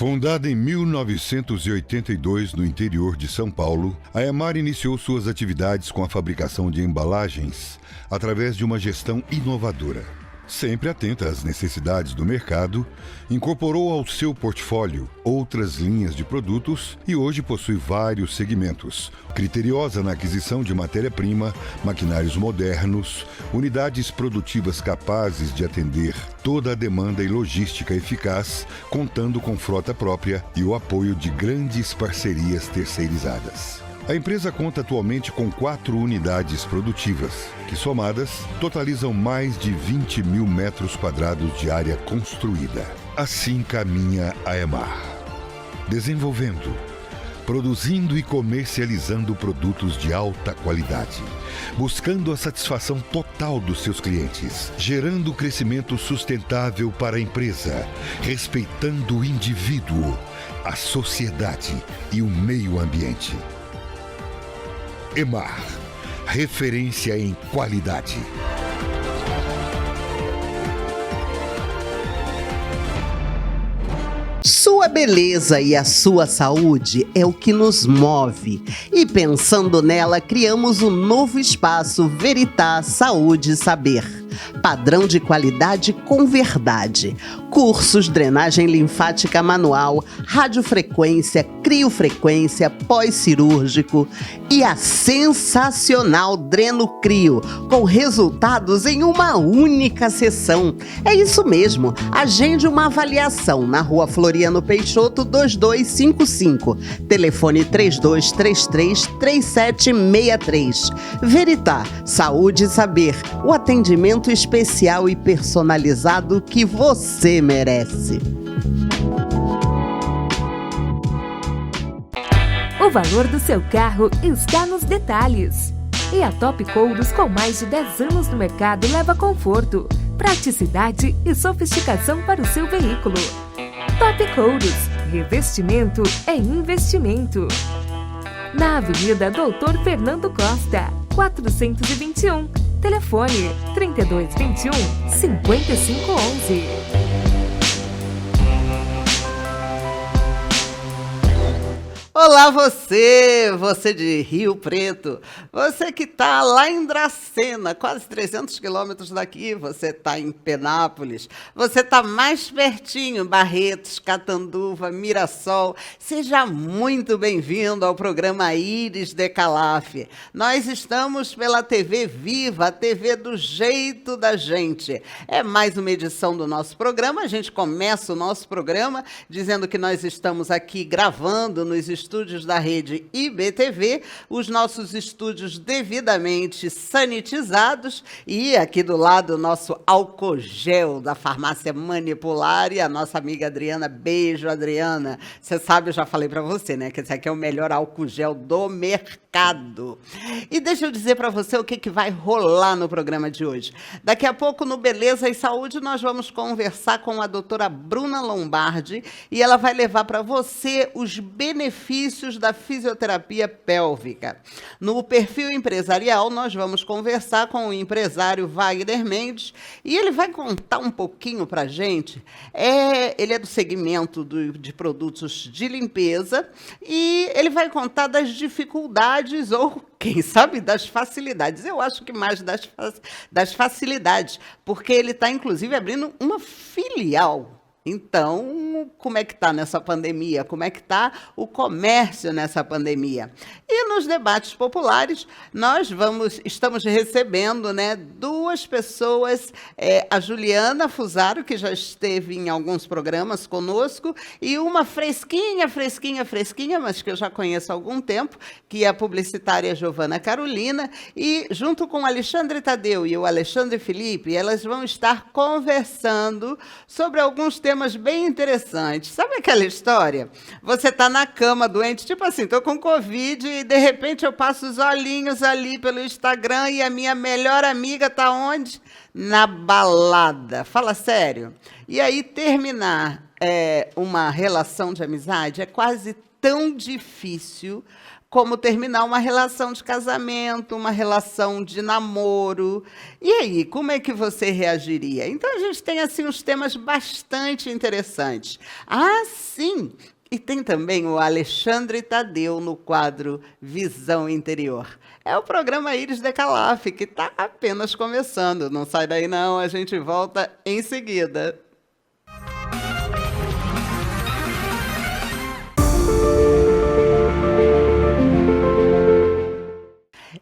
Fundada em 1982 no interior de São Paulo, a Emar iniciou suas atividades com a fabricação de embalagens através de uma gestão inovadora. Sempre atenta às necessidades do mercado, incorporou ao seu portfólio outras linhas de produtos e hoje possui vários segmentos. Criteriosa na aquisição de matéria-prima, maquinários modernos, unidades produtivas capazes de atender toda a demanda e logística eficaz, contando com frota própria e o apoio de grandes parcerias terceirizadas. A empresa conta atualmente com 4 unidades produtivas, que somadas totalizam mais de 20 mil metros quadrados de área construída. Assim caminha a Emar, desenvolvendo, produzindo e comercializando produtos de alta qualidade, buscando a satisfação total dos seus clientes, gerando crescimento sustentável para a empresa, respeitando o indivíduo, a sociedade e o meio ambiente. Emar, referência em qualidade. Sua beleza e a sua saúde é o que nos move. E pensando nela, criamos um novo espaço Veritá Saúde e Saber. Padrão de qualidade com verdade. Cursos, drenagem linfática manual, radiofrequência, criofrequência, pós-cirúrgico e a sensacional Dreno Crio, com resultados em uma única sessão. É isso mesmo, agende uma avaliação na Rua Floriano Peixoto 2255, telefone 3233-3763. Veritá, saúde e saber, o atendimento especial e personalizado que você merece. O valor do seu carro está nos detalhes. E a Top Couros, com mais de 10 anos no mercado, leva conforto, praticidade e sofisticação para o seu veículo. Top Couros, revestimento é investimento. Na Avenida Doutor Fernando Costa, 421. Telefone 3221-5511. Olá você de Rio Preto, você que está lá em Dracena, quase 300 quilômetros daqui, você está em Penápolis, você está mais pertinho, Barretos, Catanduva, Mirassol, seja muito bem-vindo ao programa Íris de Calaf. Nós estamos pela TV Viva, a TV do jeito da gente. É mais uma edição do nosso programa, a gente começa o nosso programa dizendo que nós estamos aqui gravando nos estúdios da rede IBTV, os nossos estúdios devidamente sanitizados e aqui do lado o nosso álcool gel da farmácia Manipular e a nossa amiga Adriana. Beijo, Adriana. Você sabe, eu já falei para você, né, que esse aqui é o melhor álcool gel do mercado. E deixa eu dizer para você o que vai rolar no programa de hoje. Daqui a pouco, no Beleza e Saúde, nós vamos conversar com a doutora Bruna Lombardi e ela vai levar para você os benefícios da fisioterapia pélvica. No perfil empresarial, nós vamos conversar com o empresário Wagner Mendes e ele vai contar um pouquinho para a gente. Ele é do segmento de produtos de limpeza e ele vai contar das dificuldades ou, quem sabe, das facilidades. Eu acho que mais das facilidades, porque ele está, inclusive, abrindo uma filial. Então, como é que está nessa pandemia? Como é que está o comércio nessa pandemia? E nos debates populares, nós estamos recebendo, né, 2 pessoas, a Juliana Fusaro, que já esteve em alguns programas conosco, e uma fresquinha, mas que eu já conheço há algum tempo, que é a publicitária Giovana Carolina, e junto com o Alexandre Tadeu e o Alexandre Felipe, elas vão estar conversando sobre alguns temas bem interessantes. Sabe aquela história? Você está na cama doente, tipo assim, estou com Covid e de repente eu passo os olhinhos ali pelo Instagram e a minha melhor amiga está onde? Na balada. Fala sério. E aí terminar uma relação de amizade é quase tão difícil como terminar uma relação de casamento, uma relação de namoro. E aí, como é que você reagiria? Então, a gente tem assim uns temas bastante interessantes. Ah, sim! E tem também o Alexandre Tadeu no quadro Visão Interior. É o programa Íris Decalaf, que está apenas começando. Não sai daí não, a gente volta em seguida.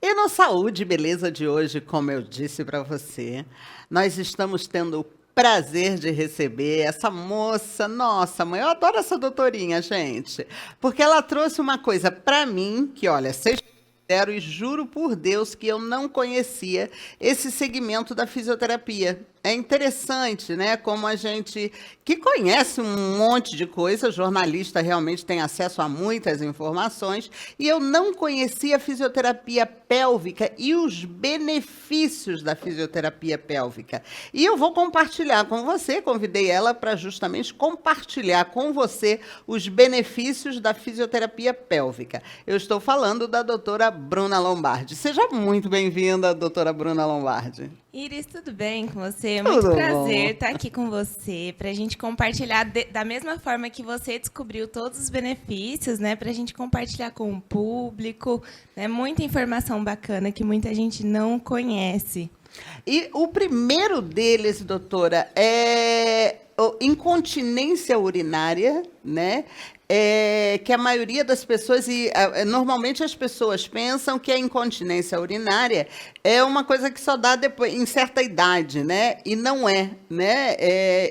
E no Saúde e Beleza de hoje, como eu disse para você, nós estamos tendo o prazer de receber essa moça. Nossa, mãe, eu adoro essa doutorinha, gente, porque ela trouxe uma coisa para mim que, olha, vocês fizeram e juro por Deus que eu não conhecia esse segmento da fisioterapia. É interessante, né? Como a gente que conhece um monte de coisa, jornalista realmente tem acesso a muitas informações, e eu não conhecia a fisioterapia pélvica e os benefícios da fisioterapia pélvica. E eu vou compartilhar com você, convidei ela para justamente compartilhar com você os benefícios da fisioterapia pélvica. Eu estou falando da doutora Bruna Lombardi. Seja muito bem-vinda, doutora Bruna Lombardi. Iris, tudo bem com você? Tudo Muito bom. prazer estar aqui com você, para a gente compartilhar da mesma forma que você descobriu todos os benefícios, né? Para a gente compartilhar com o público, né? Muita informação bacana que muita gente não conhece. E o primeiro deles, doutora, é incontinência urinária, né? Que a maioria das pessoas, normalmente as pessoas pensam que a incontinência urinária é uma coisa que só dá depois, em certa idade, né? E não é, né?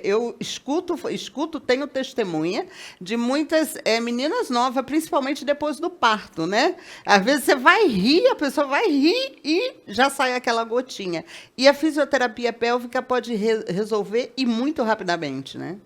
Eu escuto, tenho testemunha de muitas meninas novas, principalmente depois do parto, né? Às vezes você vai rir, a pessoa vai rir e já sai aquela gotinha. E a fisioterapia pélvica pode resolver e muito rapidamente, né?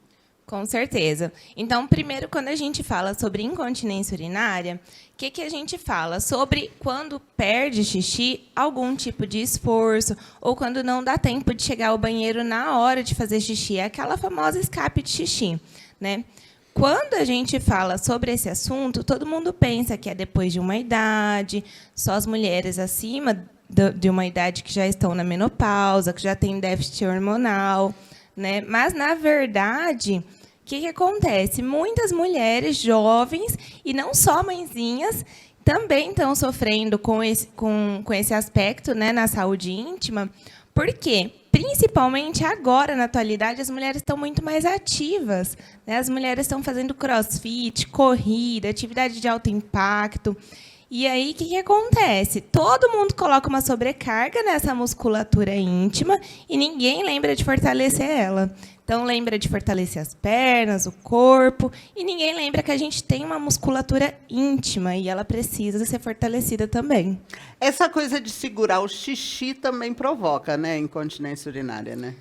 Com certeza. Então, primeiro, quando a gente fala sobre incontinência urinária, o que a gente fala? Sobre quando perde xixi, algum tipo de esforço, ou quando não dá tempo de chegar ao banheiro na hora de fazer xixi, é aquela famosa escape de xixi, né? Quando a gente fala sobre esse assunto, todo mundo pensa que é depois de uma idade, só as mulheres acima de uma idade que já estão na menopausa, que já tem déficit hormonal, né? Mas, na verdade, o que acontece? Muitas mulheres jovens, e não só mãezinhas, também estão sofrendo com esse aspecto, né, na saúde íntima. Por quê? Principalmente agora, na atualidade, as mulheres estão muito mais ativas, né? As mulheres estão fazendo crossfit, corrida, atividade de alto impacto. E aí, o que acontece? Todo mundo coloca uma sobrecarga nessa musculatura íntima e ninguém lembra de fortalecer ela. Então, lembra de fortalecer as pernas, o corpo, e ninguém lembra que a gente tem uma musculatura íntima e ela precisa ser fortalecida também. Essa coisa de segurar o xixi também provoca, né, incontinência urinária, né?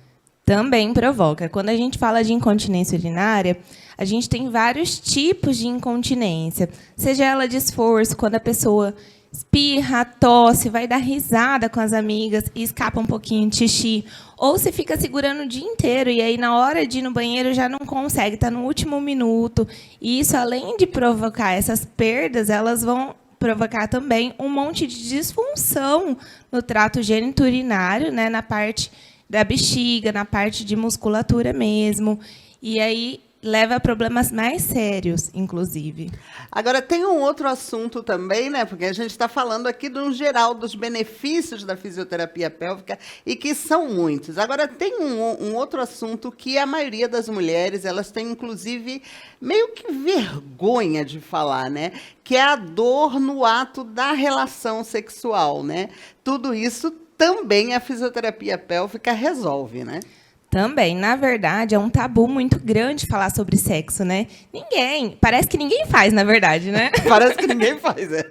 Também provoca. Quando a gente fala de incontinência urinária, a gente tem vários tipos de incontinência. Seja ela de esforço, quando a pessoa espirra, tosse, vai dar risada com as amigas e escapa um pouquinho de xixi. Ou se fica segurando o dia inteiro e aí, na hora de ir no banheiro, já não consegue, está no último minuto. E isso, além de provocar essas perdas, elas vão provocar também um monte de disfunção no trato geniturinário, né, na parte da bexiga, na parte de musculatura mesmo. E aí leva a problemas mais sérios, inclusive. Agora, tem um outro assunto também, né? Porque a gente está falando aqui, no geral, dos benefícios da fisioterapia pélvica, e que são muitos. Agora, tem um outro assunto que a maioria das mulheres, elas têm, inclusive, meio que vergonha de falar, né? Que é a dor no ato da relação sexual, né? Tudo isso também a fisioterapia pélvica resolve, né? Também, na verdade, é um tabu muito grande falar sobre sexo, né? Parece que ninguém faz, na verdade, né? Parece que ninguém faz, é.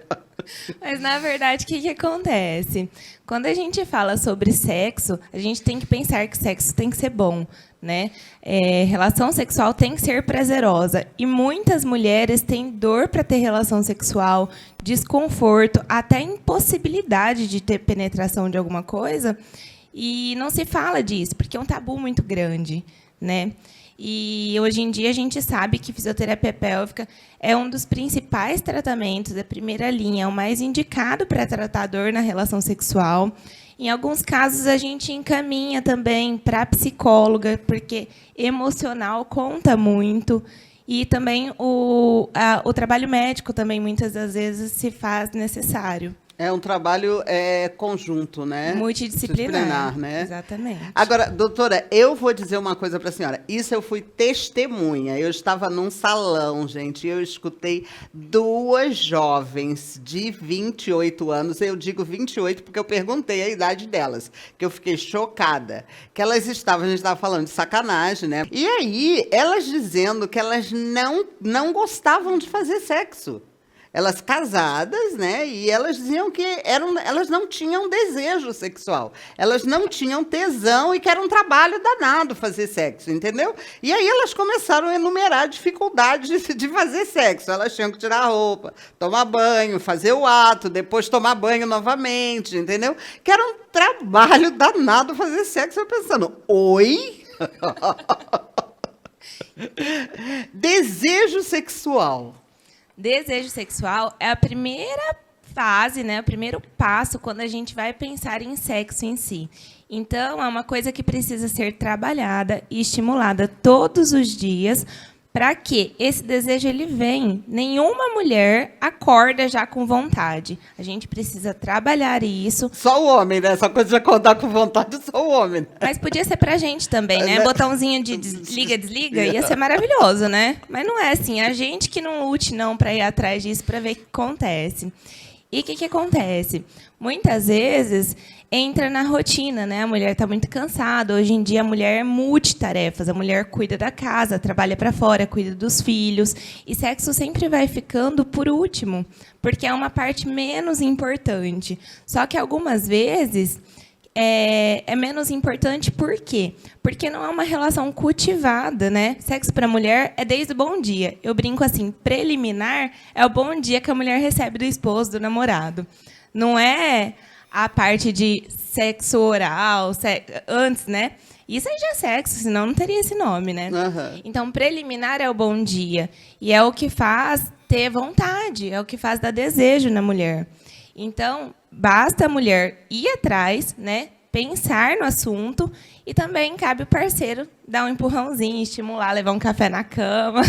Mas, na verdade, o que acontece? Quando a gente fala sobre sexo, a gente tem que pensar que sexo tem que ser bom, né? Relação sexual tem que ser prazerosa. E muitas mulheres têm dor para ter relação sexual, desconforto, até impossibilidade de ter penetração de alguma coisa. E não se fala disso, porque é um tabu muito grande, né? E hoje em dia a gente sabe que fisioterapia pélvica é um dos principais tratamentos da primeira linha, é o mais indicado para tratar dor na relação sexual. Em alguns casos a gente encaminha também para psicóloga, porque emocional conta muito. E também o trabalho médico também muitas das vezes se faz necessário. É um trabalho conjunto, né? Multidisciplinar, né? Exatamente. Agora, doutora, eu vou dizer uma coisa para a senhora. Isso eu fui testemunha. Eu estava num salão, gente, e eu escutei 2 jovens de 28 anos. Eu digo 28 porque eu perguntei a idade delas, que eu fiquei chocada. Que elas estavam, a gente estava falando de sacanagem, né? E aí, elas dizendo que elas não gostavam de fazer sexo. Elas casadas, né? E elas diziam que elas não tinham desejo sexual. Elas não tinham tesão e que era um trabalho danado fazer sexo, entendeu? E aí elas começaram a enumerar dificuldades de fazer sexo. Elas tinham que tirar a roupa, tomar banho, fazer o ato, depois tomar banho novamente, entendeu? Que era um trabalho danado fazer sexo. Eu pensando, oi? Desejo sexual. Desejo sexual é a primeira fase, né, o primeiro passo quando a gente vai pensar em sexo em si. Então, é uma coisa que precisa ser trabalhada e estimulada todos os dias para que esse desejo ele venha. Nenhuma mulher acorda já com vontade. A gente precisa trabalhar isso. Só o homem, né? Essa coisa de acordar com vontade, só o homem. Mas podia ser pra gente também, né? Botãozinho de desliga, desliga, ia ser maravilhoso, né? Mas não é assim. A gente que não lute não para ir atrás disso para ver o que acontece. E o que acontece? Muitas vezes entra na rotina, né? A mulher está muito cansada. Hoje em dia a mulher é multitarefas. A mulher cuida da casa, trabalha para fora, cuida dos filhos. E sexo sempre vai ficando por último, porque é uma parte menos importante. Só que algumas vezes é menos importante por quê? Porque não é uma relação cultivada, né? Sexo para a mulher é desde o bom dia. Eu brinco assim, preliminar é o bom dia que a mulher recebe do esposo, do namorado. Não é a parte de sexo oral, antes, né? Isso aí já é sexo, senão não teria esse nome, né? Uhum. Então, preliminar é o bom dia. E é o que faz ter vontade, é o que faz dar desejo na mulher. Então, basta a mulher ir atrás, né? Pensar no assunto e também cabe o parceiro dar um empurrãozinho, estimular, levar um café na cama.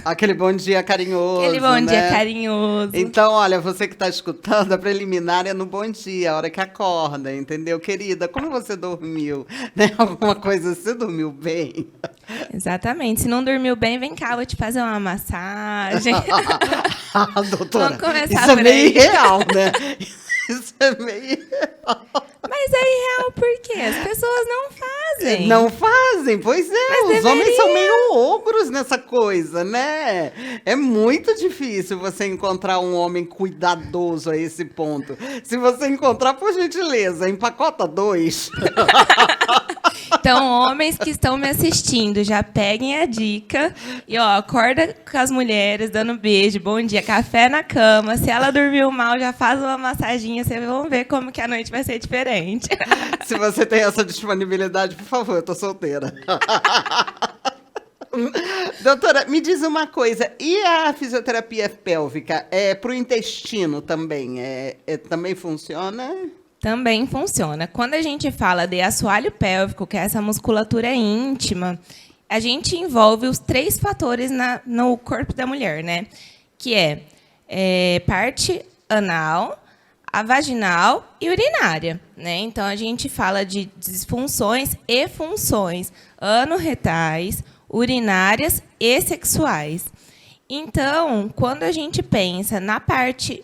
Aquele bom dia carinhoso, Aquele bom dia né? carinhoso. Então, olha, você que está escutando, a preliminar é no bom dia, a hora que acorda, entendeu? Querida, como você dormiu? Né? Alguma coisa, você dormiu bem? Exatamente. Se não dormiu bem, vem cá, vou te fazer uma massagem. Doutora, Vamos começar isso é por meio aí. irreal, né? Isso é meio irreal. Mas é irreal por quê? As pessoas não fazem. Não fazem, pois é. Mas Os homens deveria. são meio ogros nessa coisa, né? É muito difícil você encontrar um homem cuidadoso a esse ponto. Se você encontrar, por gentileza, empacota 2. Então, homens que estão me assistindo, já peguem a dica e ó, acorda com as mulheres, dando beijo, bom dia, café na cama. Se ela dormiu mal, já faz uma massaginha, vocês vão ver como que a noite vai ser diferente. Se você tem essa disponibilidade, por favor, eu tô solteira. Doutora, me diz uma coisa, e a fisioterapia pélvica é para o intestino também? Também funciona? Também funciona. Quando a gente fala de assoalho pélvico, que é essa musculatura íntima, a gente envolve os 3 fatores no corpo da mulher, né? Que é parte anal, a vaginal e urinária, né? Então, a gente fala de disfunções e funções anorretais, urinárias e sexuais. Então, quando a gente pensa na parte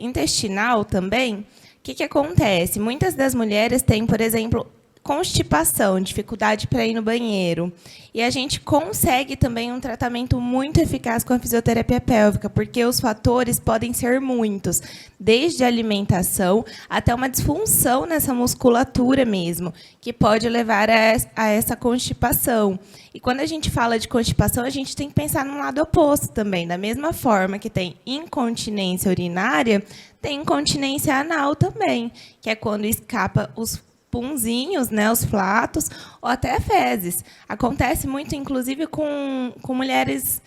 intestinal também, o que acontece? Muitas das mulheres têm, por exemplo, constipação, dificuldade para ir no banheiro. E a gente consegue também um tratamento muito eficaz com a fisioterapia pélvica, porque os fatores podem ser muitos, desde a alimentação até uma disfunção nessa musculatura mesmo, que pode levar a essa constipação. E quando a gente fala de constipação, a gente tem que pensar no lado oposto também. Da mesma forma que tem incontinência urinária, tem incontinência anal também, que é quando escapa os punzinhos, né, os flatos, ou até fezes. Acontece muito, inclusive, com mulheres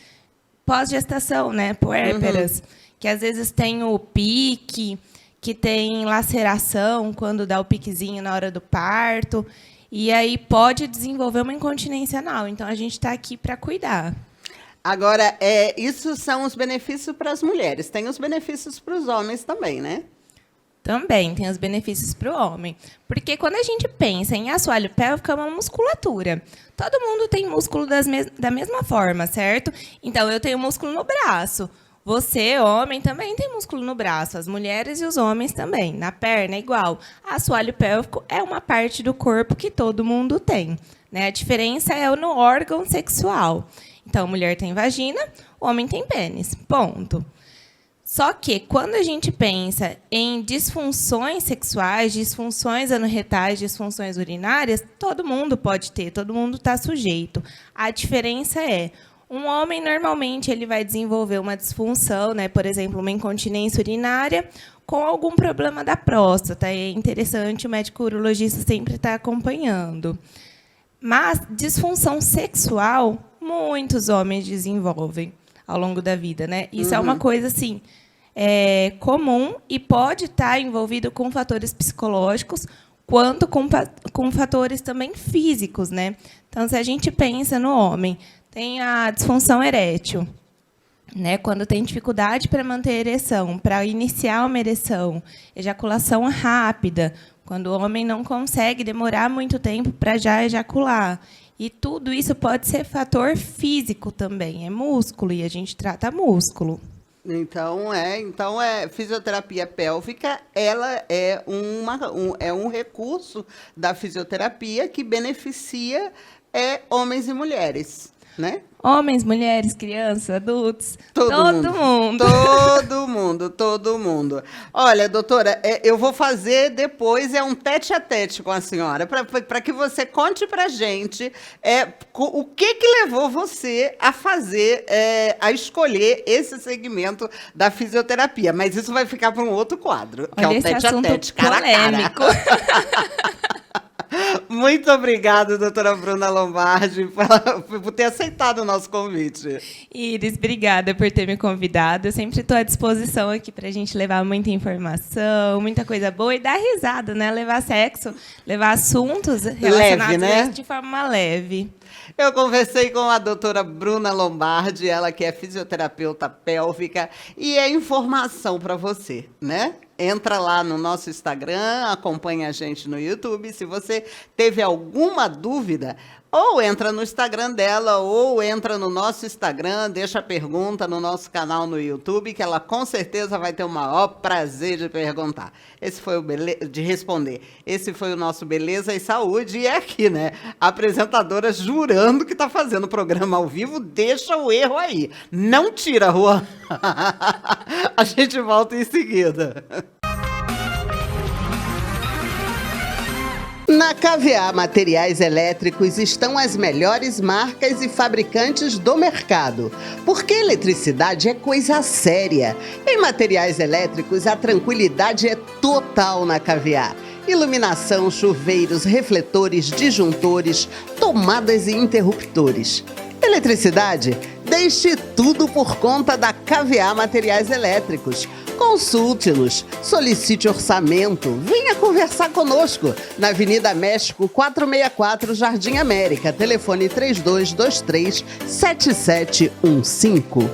pós-gestação, né, puérperas, que às vezes tem o pique, que tem laceração quando dá o piquezinho na hora do parto, e aí pode desenvolver uma incontinência anal. Então, a gente está aqui para cuidar. Agora, isso são os benefícios para as mulheres. Tem os benefícios para os homens também, né? Também tem os benefícios para o homem. Porque quando a gente pensa em assoalho pélvico, é uma musculatura. Todo mundo tem músculo da mesma forma, certo? Então, eu tenho músculo no braço. Você, homem, também tem músculo no braço. As mulheres e os homens também. Na perna, igual. Assoalho pélvico é uma parte do corpo que todo mundo tem, né? A diferença é no órgão sexual. Então, mulher tem vagina, homem tem pênis. Ponto. Só que, quando a gente pensa em disfunções sexuais, disfunções anorretais, disfunções urinárias, todo mundo pode ter, todo mundo está sujeito. A diferença é, um homem, normalmente, ele vai desenvolver uma disfunção, né? Por exemplo, uma incontinência urinária com algum problema da próstata. É interessante, o médico urologista sempre está acompanhando. Mas, disfunção sexual, muitos homens desenvolvem ao longo da vida, né? Isso é uma coisa, assim, comum e pode estar envolvido com fatores psicológicos, quanto com fatores também físicos, né? Então, se a gente pensa no homem, tem a disfunção erétil, né? Quando tem dificuldade para manter a ereção, para iniciar uma ereção, ejaculação rápida, quando o homem não consegue demorar muito tempo para já ejacular. E tudo isso pode ser fator físico também, é músculo, e a gente trata músculo. Então, fisioterapia pélvica, ela é um recurso da fisioterapia que beneficia homens e mulheres, né? Homens, mulheres, crianças, adultos, todo mundo. Todo mundo. Olha, doutora, eu vou fazer depois um tete-a-tete com a senhora, para que você conte para a gente o que levou você a fazer, a escolher esse segmento da fisioterapia. Mas isso vai ficar para um outro quadro, que olha, é o tete-a-tete, cara a polêmico. Muito obrigada, doutora Bruna Lombardi, por ter aceitado o nosso convite. Iris, obrigada por ter me convidado. Eu sempre estou à disposição aqui para a gente levar muita informação, muita coisa boa e dar risada, né? Levar sexo, levar assuntos relacionados a isso de forma leve. Eu conversei com a doutora Bruna Lombardi, ela que é fisioterapeuta pélvica, e é informação para você, né? Entra lá no nosso Instagram, acompanha a gente no YouTube. Se você teve alguma dúvida, ou entra no Instagram dela, ou entra no nosso Instagram, deixa a pergunta no nosso canal no YouTube, que ela com certeza vai ter o maior prazer de perguntar. Esse foi de responder. Esse foi o nosso Beleza e Saúde. E é aqui, né? A apresentadora jurando que está fazendo o programa ao vivo, deixa o erro aí. Não tira, Juan. A gente volta em seguida. Na KVA Materiais Elétricos estão as melhores marcas e fabricantes do mercado, porque eletricidade é coisa séria. Em materiais elétricos, a tranquilidade é total na KVA. Iluminação, chuveiros, refletores, disjuntores, tomadas e interruptores. Eletricidade? Deixe tudo por conta da KVA Materiais Elétricos. Consulte-nos, solicite orçamento, venha conversar conosco na Avenida México 464, Jardim América, telefone 3223-7715.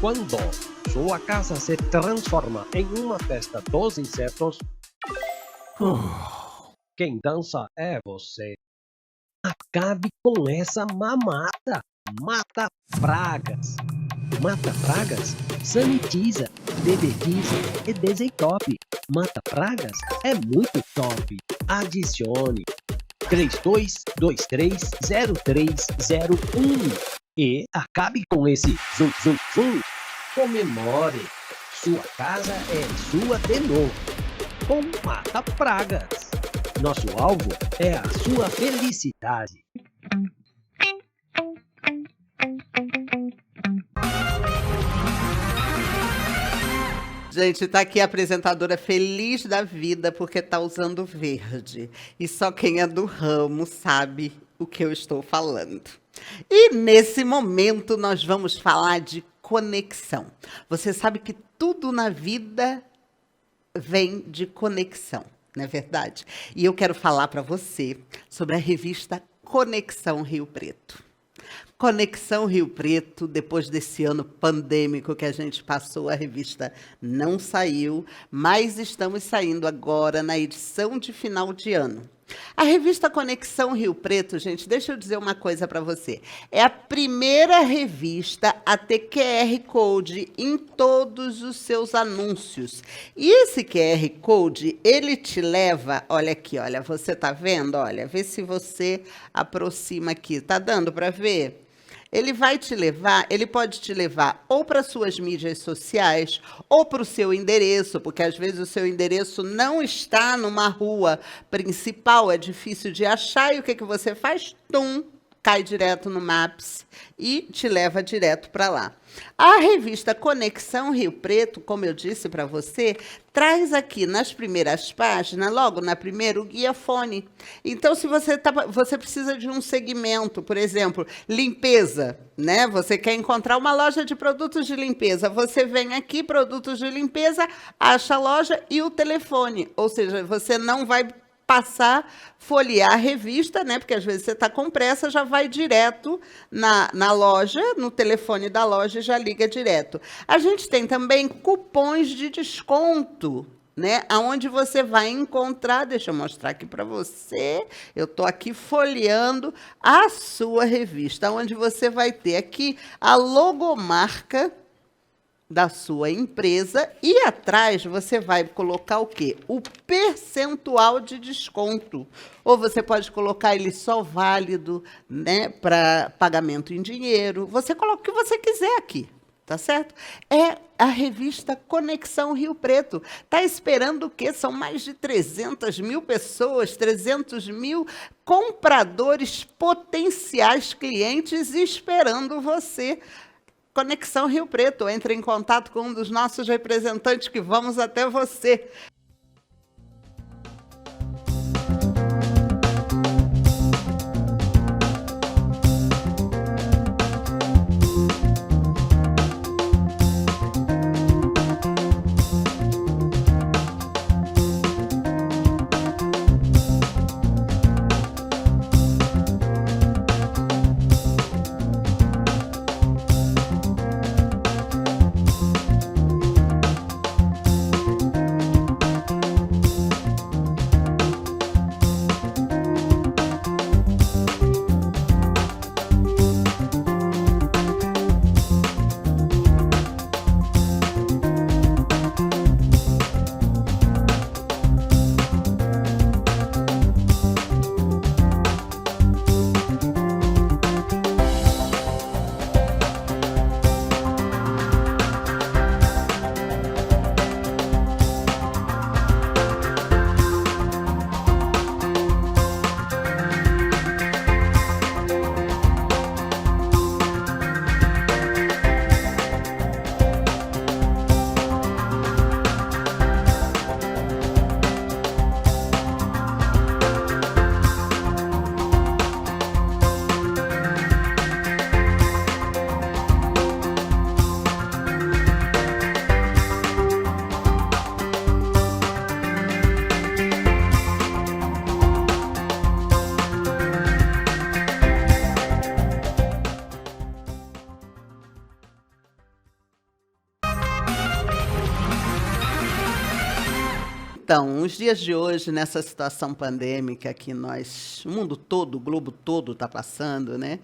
Quando sua casa se transforma em uma festa dos insetos, quem dança é você. Acabe com essa mamata. Mata pragas. Mata pragas sanitiza, dedetiza e desentope. Mata pragas é muito top. Adicione 32230301 e acabe com esse zum zum zum. Comemore. Sua casa é sua de novo. Com Mata Pragas. Nosso alvo é a sua felicidade. Gente, tá aqui a apresentadora feliz da vida porque tá usando verde. E só quem é do ramo sabe o que eu estou falando. E nesse momento nós vamos falar de conexão. Você sabe que tudo na vida vem de conexão, não é verdade? E eu quero falar para você sobre a revista Conexão Rio Preto. Conexão Rio Preto, depois desse ano pandêmico que a gente passou, a revista não saiu, mas estamos saindo agora na edição de final de ano. A revista Conexão Rio Preto, gente, deixa eu dizer uma coisa para você. É a primeira revista a ter QR Code em todos os seus anúncios. E esse QR Code, ele te leva, olha aqui, olha, você tá vendo? Olha, vê se você aproxima aqui. Tá dando para ver? Ele vai te levar, ele pode te levar ou para suas mídias sociais ou para o seu endereço, porque às vezes o seu endereço não está numa rua principal, é difícil de achar, e o que você faz? Tum! Cai direto no Maps e te leva direto para lá. A revista Conexão Rio Preto, como eu disse para você, traz aqui nas primeiras páginas, logo na primeira, o guia fone. Então, se você precisa de um segmento, por exemplo, limpeza, né? Você quer encontrar uma loja de produtos de limpeza, você vem aqui, produtos de limpeza, acha a loja e o telefone. Ou seja, você não vai passar, folhear a revista, né? Porque às vezes você está com pressa, já vai direto na loja, no telefone da loja e já liga direto. A gente tem também cupons de desconto, né? Aonde você vai encontrar, deixa eu mostrar aqui para você, eu estou aqui folheando a sua revista, onde você vai ter aqui a logomarca da sua empresa e atrás você vai colocar o quê? O percentual de desconto. Ou você pode colocar ele só válido, né, para pagamento em dinheiro. Você coloca o que você quiser aqui, tá certo? É a revista Conexão Rio Preto. Tá esperando o quê? São mais de 300 mil pessoas, 300 mil compradores, potenciais clientes esperando você. Conexão Rio Preto, entre em contato com um dos nossos representantes que vamos até você. Então, os dias de hoje, nessa situação pandêmica que o mundo todo, o globo todo está passando, né?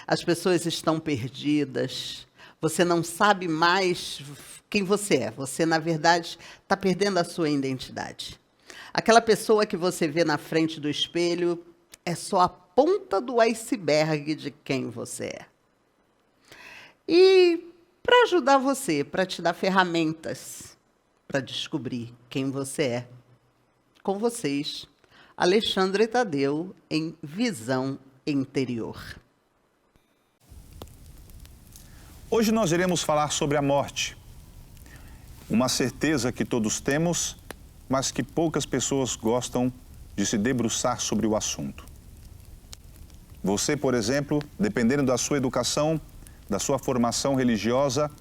As pessoas estão perdidas. Você não sabe mais quem você é. Você, na verdade, está perdendo a sua identidade. Aquela pessoa que você vê na frente do espelho é só a ponta do iceberg de quem você é. E para ajudar você, para te dar ferramentas para descobrir quem você é, com vocês, Alexandre Tadeu, em Visão Interior. Hoje nós iremos falar sobre a morte. Uma certeza que todos temos, mas que poucas pessoas gostam de se debruçar sobre o assunto. Você, por exemplo, dependendo da sua educação, da sua formação religiosa,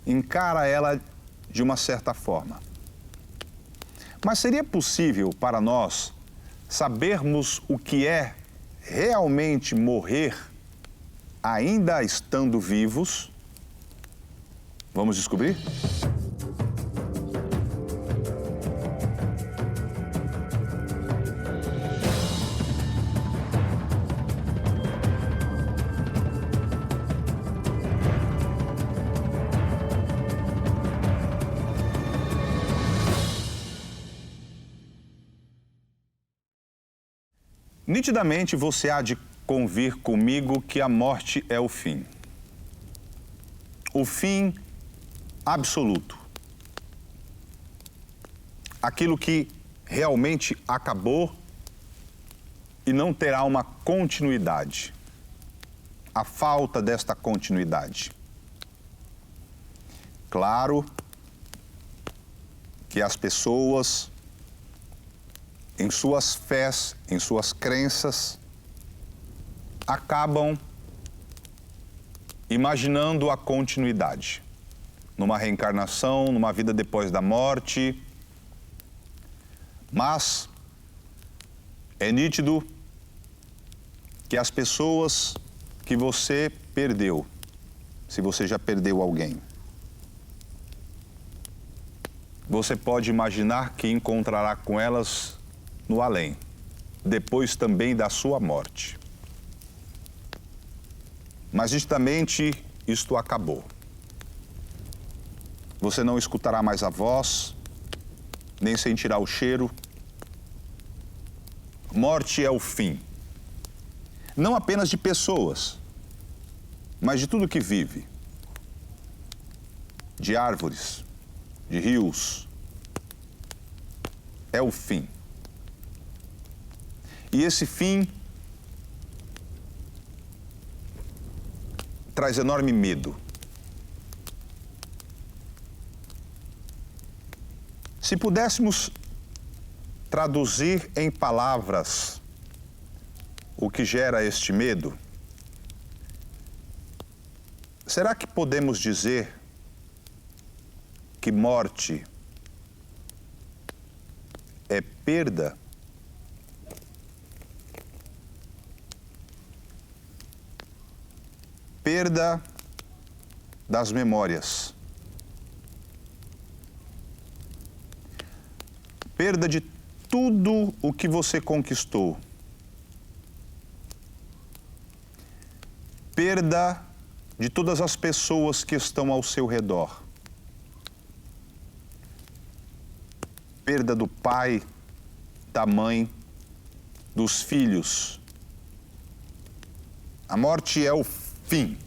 encara ela de uma certa forma. Mas seria possível para nós sabermos o que é realmente morrer ainda estando vivos? Vamos descobrir? Nitidamente você há de convir comigo que a morte é o fim. O fim absoluto. Aquilo que realmente acabou e não terá uma continuidade. A falta desta continuidade. Claro que as pessoas, em suas fés, em suas crenças, acabam imaginando a continuidade. Numa reencarnação, numa vida depois da morte. Mas é nítido que as pessoas que você perdeu, se você já perdeu alguém, você pode imaginar que encontrará com elas no além, depois também da sua morte. Mas justamente isto acabou. Você não escutará mais a voz, nem sentirá o cheiro. Morte é o fim. Não apenas de pessoas, mas de tudo que vive. De árvores, de rios. É o fim. E esse fim traz enorme medo. Se pudéssemos traduzir em palavras o que gera este medo, será que podemos dizer que morte é perda? Perda das memórias. Perda de tudo o que você conquistou. Perda de todas as pessoas que estão ao seu redor. Perda do pai, da mãe, dos filhos. A morte é o fim.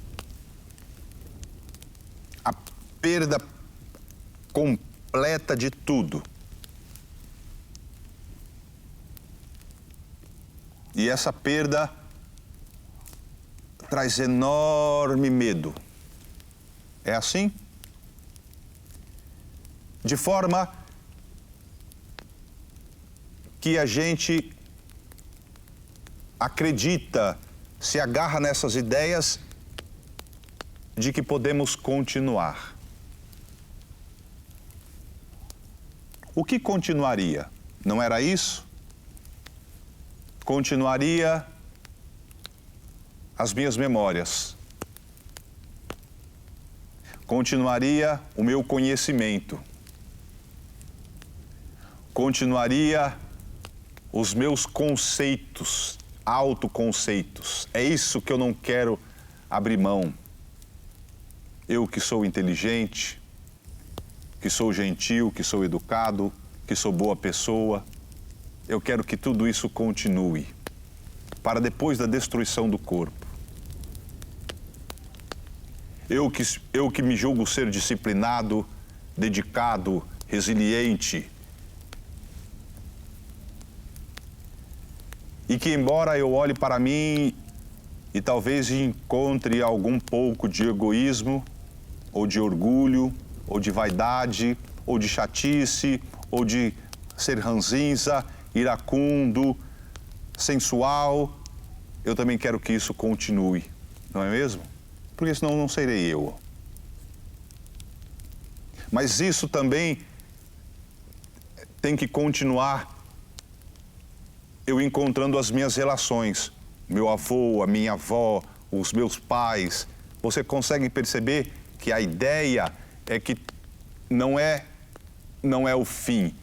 A perda completa de tudo. E essa perda traz enorme medo. É assim? De forma que a gente acredita, se agarra nessas ideias de que podemos continuar. O que continuaria? Não era isso? Continuaria as minhas memórias. Continuaria o meu conhecimento. continuaria os meus conceitos, autoconceitos. É isso que eu não quero abrir mão. Eu que sou inteligente, que sou gentil, que sou educado, que sou boa pessoa, eu quero que tudo isso continue para depois da destruição do corpo. Eu que me julgo ser disciplinado, dedicado, resiliente, e que, embora eu olhe para mim e talvez encontre algum pouco de egoísmo, ou de orgulho, ou de vaidade, ou de chatice, ou de ser ranzinza, iracundo, sensual, eu também quero que isso continue, não é mesmo? Porque senão não serei eu. Mas isso também tem que continuar eu encontrando as minhas relações, meu avô, a minha avó, os meus pais. Você consegue perceber que a ideia é que não é o fim,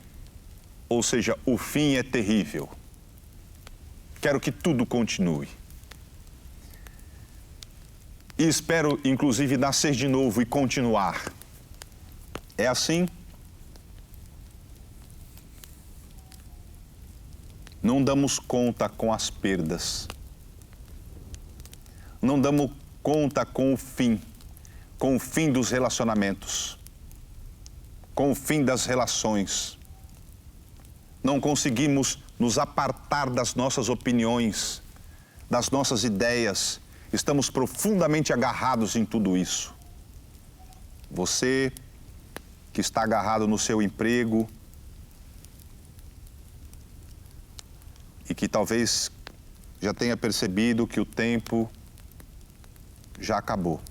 ou seja, o fim é terrível. Quero que tudo continue. E espero, inclusive, nascer de novo e continuar. É assim? Não damos conta com as perdas. Não damos conta com o fim dos relacionamentos, com o fim das relações. Não conseguimos nos apartar das nossas opiniões, das nossas ideias. Estamos profundamente agarrados em tudo isso. Você que está agarrado no seu emprego e que talvez já tenha percebido que o tempo já acabou.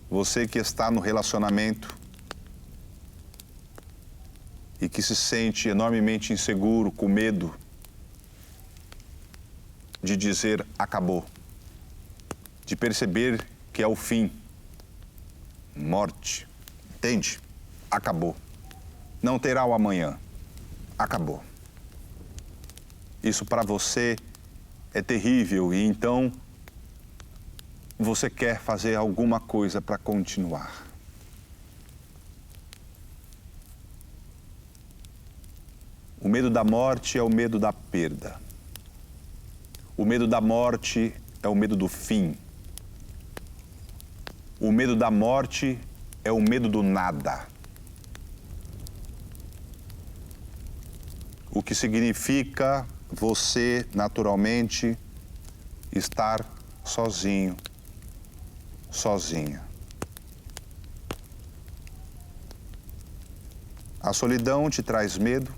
Você que está no relacionamento e que se sente enormemente inseguro, com medo de dizer acabou, de perceber que é o fim, morte, entende? Acabou. Não terá o amanhã. Acabou. Isso para você é terrível e então você quer fazer alguma coisa para continuar. O medo da morte é o medo da perda. O medo da morte é o medo do fim. O medo da morte é o medo do nada. O que significa você, naturalmente, estar sozinho, sozinha. A solidão te traz medo.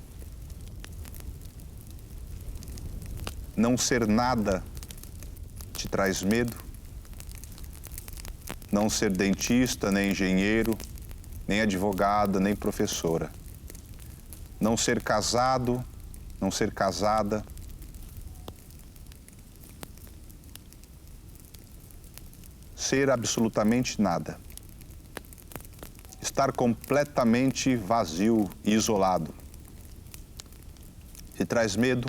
Não ser nada te traz medo. Não ser dentista, nem engenheiro, nem advogada, nem professora. Não ser casado, não ser casada. Ser absolutamente nada. Estar completamente vazio e isolado. Te traz medo?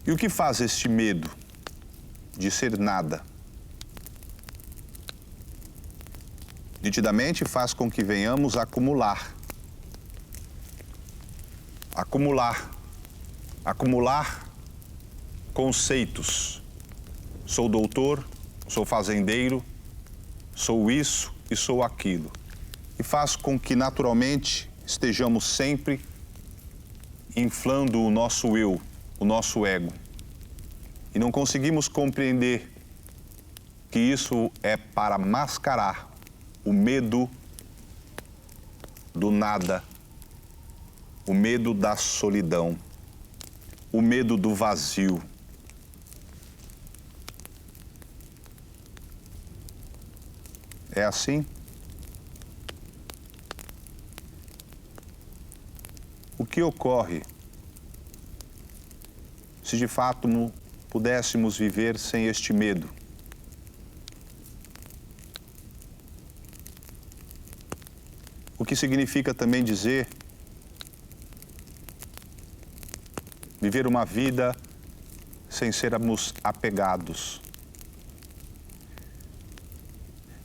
E o que faz este medo de ser nada? Nitidamente faz com que venhamos a acumular. Acumular conceitos. Sou doutor, sou fazendeiro, sou isso e sou aquilo. E faz com que naturalmente estejamos sempre inflando o nosso eu, o nosso ego. E não conseguimos compreender que isso é para mascarar o medo do nada, o medo da solidão, o medo do vazio. É assim? O que ocorre se de fato pudéssemos viver sem este medo? que significa também dizer viver uma vida sem sermos apegados.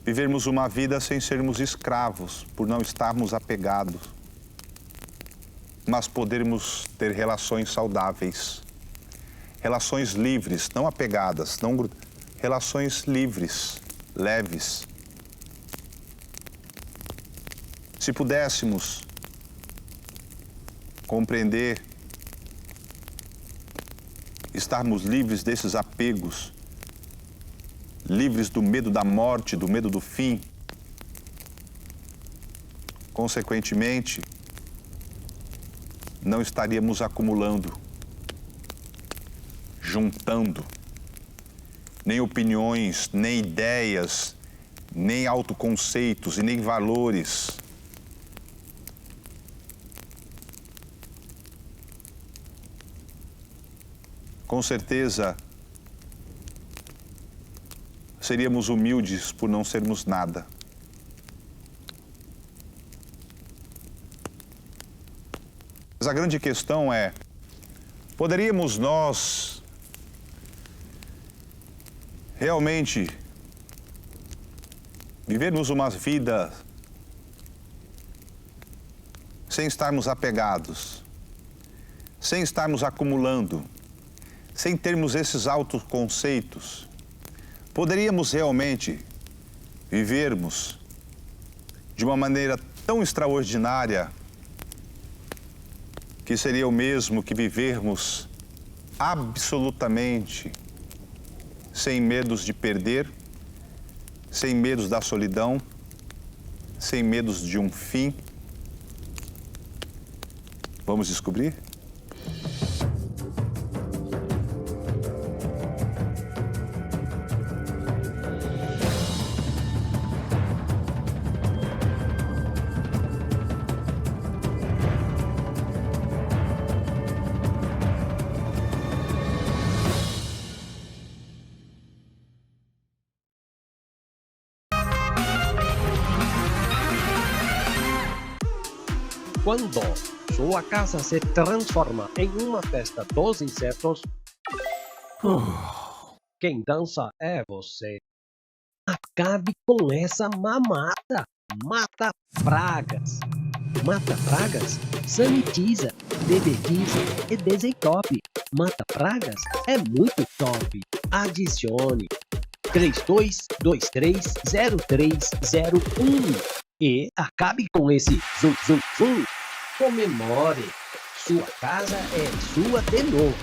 Vivermos uma vida sem sermos escravos, por não estarmos apegados, mas podermos ter relações saudáveis, relações livres, não apegadas, relações livres, leves. Se pudéssemos compreender, estarmos livres desses apegos, livres do medo da morte, do medo do fim, consequentemente, não estaríamos acumulando, juntando, nem opiniões, nem ideias, nem autoconceitos e nem valores. Com certeza, seríamos humildes por não sermos nada. Mas a grande questão é, poderíamos nós realmente vivermos uma vida sem estarmos apegados, sem estarmos acumulando, sem termos esses autoconceitos? Poderíamos realmente vivermos de uma maneira tão extraordinária que seria o mesmo que vivermos absolutamente sem medos de perder, sem medos da solidão, sem medos de um fim? Vamos descobrir? Quando sua casa se transforma em uma festa dos insetos, quem dança é você. Acabe com essa mamata. Mata pragas. Mata pragas sanitiza, bebediza e desentope. Mata pragas é muito top. Adicione 32230301 e acabe com esse zum zum zum. Comemore. Sua casa é sua de novo.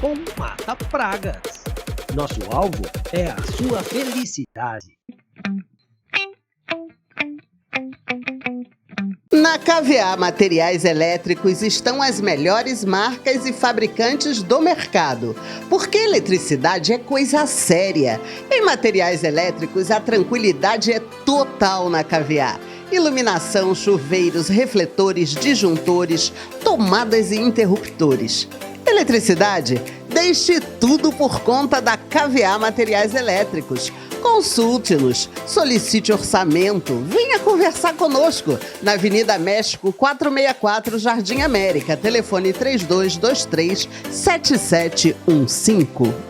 Com Mata Pragas. Nosso alvo é a sua felicidade. Na KVA Materiais Elétricos estão as melhores marcas e fabricantes do mercado, porque eletricidade é coisa séria. Em materiais elétricos, a tranquilidade é total na KVA. Iluminação, chuveiros, refletores, disjuntores, tomadas e interruptores. Eletricidade? Deixe tudo por conta da KVA Materiais Elétricos. Consulte-nos, solicite orçamento, venha conversar conosco na Avenida México 464, Jardim América, telefone 3223-7715.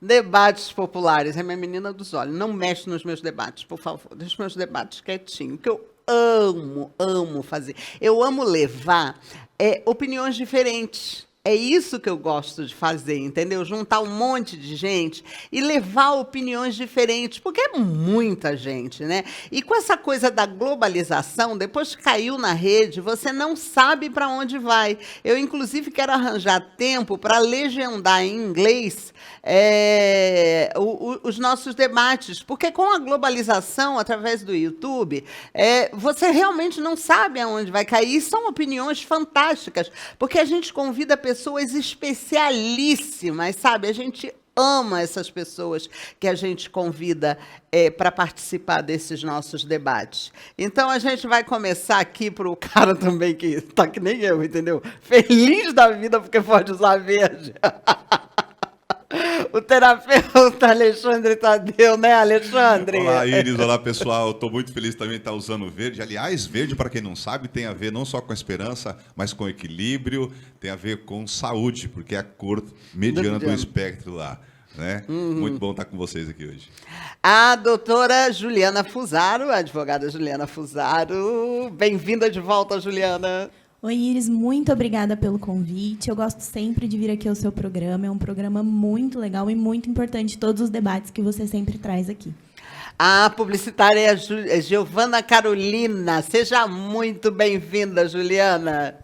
Debates populares. É minha menina dos olhos. Não mexe nos meus debates, por favor. Deixa os meus debates quietinho, que eu amo fazer. Eu amo levar opiniões diferentes. É isso que eu gosto de fazer, entendeu? Juntar um monte de gente e levar opiniões diferentes, porque é muita gente, né? E com essa coisa da globalização, depois que caiu na rede, você não sabe para onde vai. Eu, inclusive, quero arranjar tempo para legendar em inglês os nossos debates, porque com a globalização, através do YouTube, você realmente não sabe aonde vai cair. E são opiniões fantásticas, porque a gente convida pessoas especialíssimas, sabe? A gente ama essas pessoas que a gente convida para participar desses nossos debates. Então, a gente vai começar aqui para o cara também que está que nem eu, entendeu? Feliz da vida porque pode usar verde. O terapeuta Alexandre Tadeu, né, Alexandre? Olá, Iris. Olá, pessoal. Estou muito feliz também de estar usando verde. Aliás, verde, para quem não sabe, tem a ver não só com esperança, mas com equilíbrio, tem a ver com saúde, porque é a cor mediana do espectro lá. Né? Muito bom estar com vocês aqui hoje. A doutora Juliana Fusaro, a advogada Juliana Fusaro. Bem-vinda de volta, Juliana. Oi, Iris, muito obrigada pelo convite. Eu gosto sempre de vir aqui ao seu programa. É um programa muito legal e muito importante, todos os debates que você sempre traz aqui. A publicitária é Giovana Carolina. Seja muito bem-vinda, Juliana.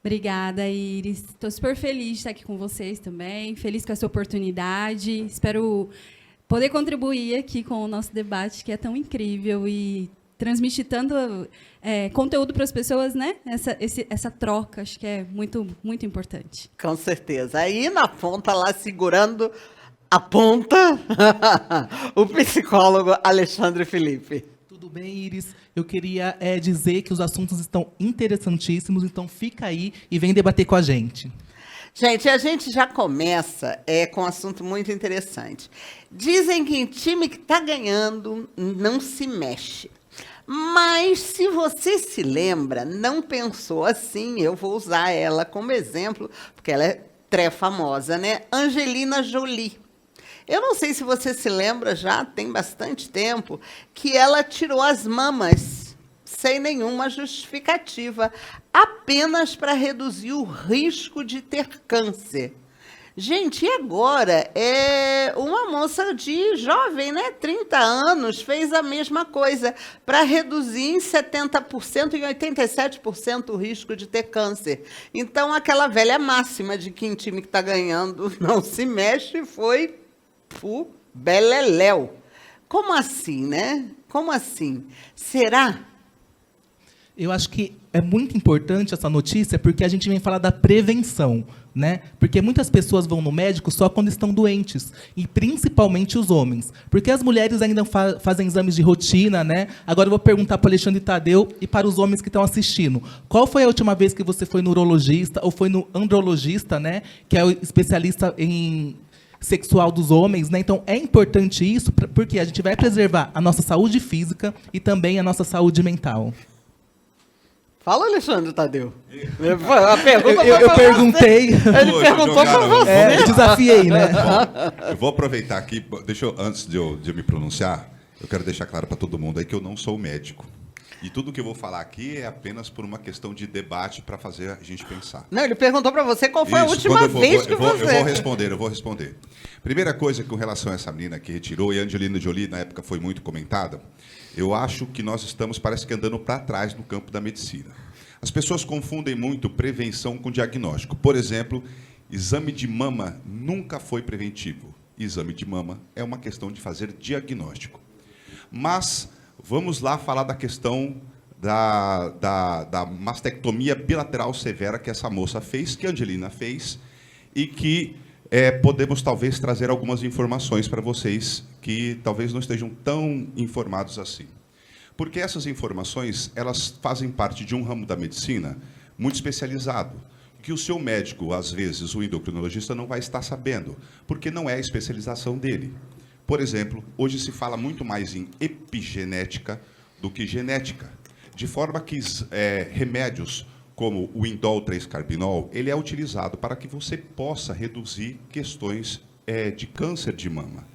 Obrigada, Iris. Estou super feliz de estar aqui com vocês também. Feliz com essa oportunidade. Espero poder contribuir aqui com o nosso debate, que é tão incrível, e transmitir tanto conteúdo para as pessoas, né? Essa troca, acho que é muito, muito importante. Com certeza. Aí na ponta, lá segurando a ponta, o psicólogo Alexandre Felipe. Tudo bem, Iris? Eu queria dizer que os assuntos estão interessantíssimos, então fica aí e vem debater com a gente. Gente, a gente já começa com um assunto muito interessante. Dizem que em time que está ganhando não se mexe. Mas, se você se lembra, não pensou assim, eu vou usar ela como exemplo, porque ela é famosa, né? Angelina Jolie. Eu não sei se você se lembra, já tem bastante tempo, que ela tirou as mamas sem nenhuma justificativa, apenas para reduzir o risco de ter câncer. Gente, e agora? Uma moça jovem, né? 30 anos, fez a mesma coisa para reduzir em 70% e 87% o risco de ter câncer. Então, aquela velha máxima de que em time que está ganhando não se mexe foi pro beleléu. Como assim, né? Como assim? Será? Eu acho que é muito importante essa notícia, porque a gente vem falar da prevenção, né? Porque muitas pessoas vão no médico só quando estão doentes, e principalmente os homens. Porque as mulheres ainda fazem exames de rotina, né? Agora eu vou perguntar para o Alexandre Tadeu e para os homens que estão assistindo. Qual foi a última vez que você foi no urologista ou foi no andrologista, né? Que é o especialista em sexual dos homens, né? Então é importante isso, porque a gente vai preservar a nossa saúde física e também a nossa saúde mental. Fala, Alexandre Tadeu. A pergunta eu perguntei. Ele perguntou para você. Eu desafiei, né? Bom, eu vou aproveitar aqui, antes de eu me pronunciar, eu quero deixar claro para todo mundo aí que eu não sou médico. E tudo que eu vou falar aqui é apenas por uma questão de debate para fazer a gente pensar. Não, ele perguntou para você qual foi a última vez que você... Eu vou responder. Primeira coisa com relação a essa menina que retirou, e a Angelina Jolie, na época, foi muito comentada, eu acho que nós estamos, parece que, andando para trás no campo da medicina. As pessoas confundem muito prevenção com diagnóstico. Por exemplo, exame de mama nunca foi preventivo. Exame de mama é uma questão de fazer diagnóstico. Mas vamos lá falar da questão da mastectomia bilateral severa que essa moça fez, que a Angelina fez, e que podemos talvez trazer algumas informações para vocês que talvez não estejam tão informados assim. Porque essas informações, elas fazem parte de um ramo da medicina muito especializado, que o seu médico, às vezes, o endocrinologista, não vai estar sabendo, porque não é a especialização dele. Por exemplo, hoje se fala muito mais em epigenética do que genética, de forma que remédios como o indol 3-carbinol, ele é utilizado para que você possa reduzir questões de câncer de mama,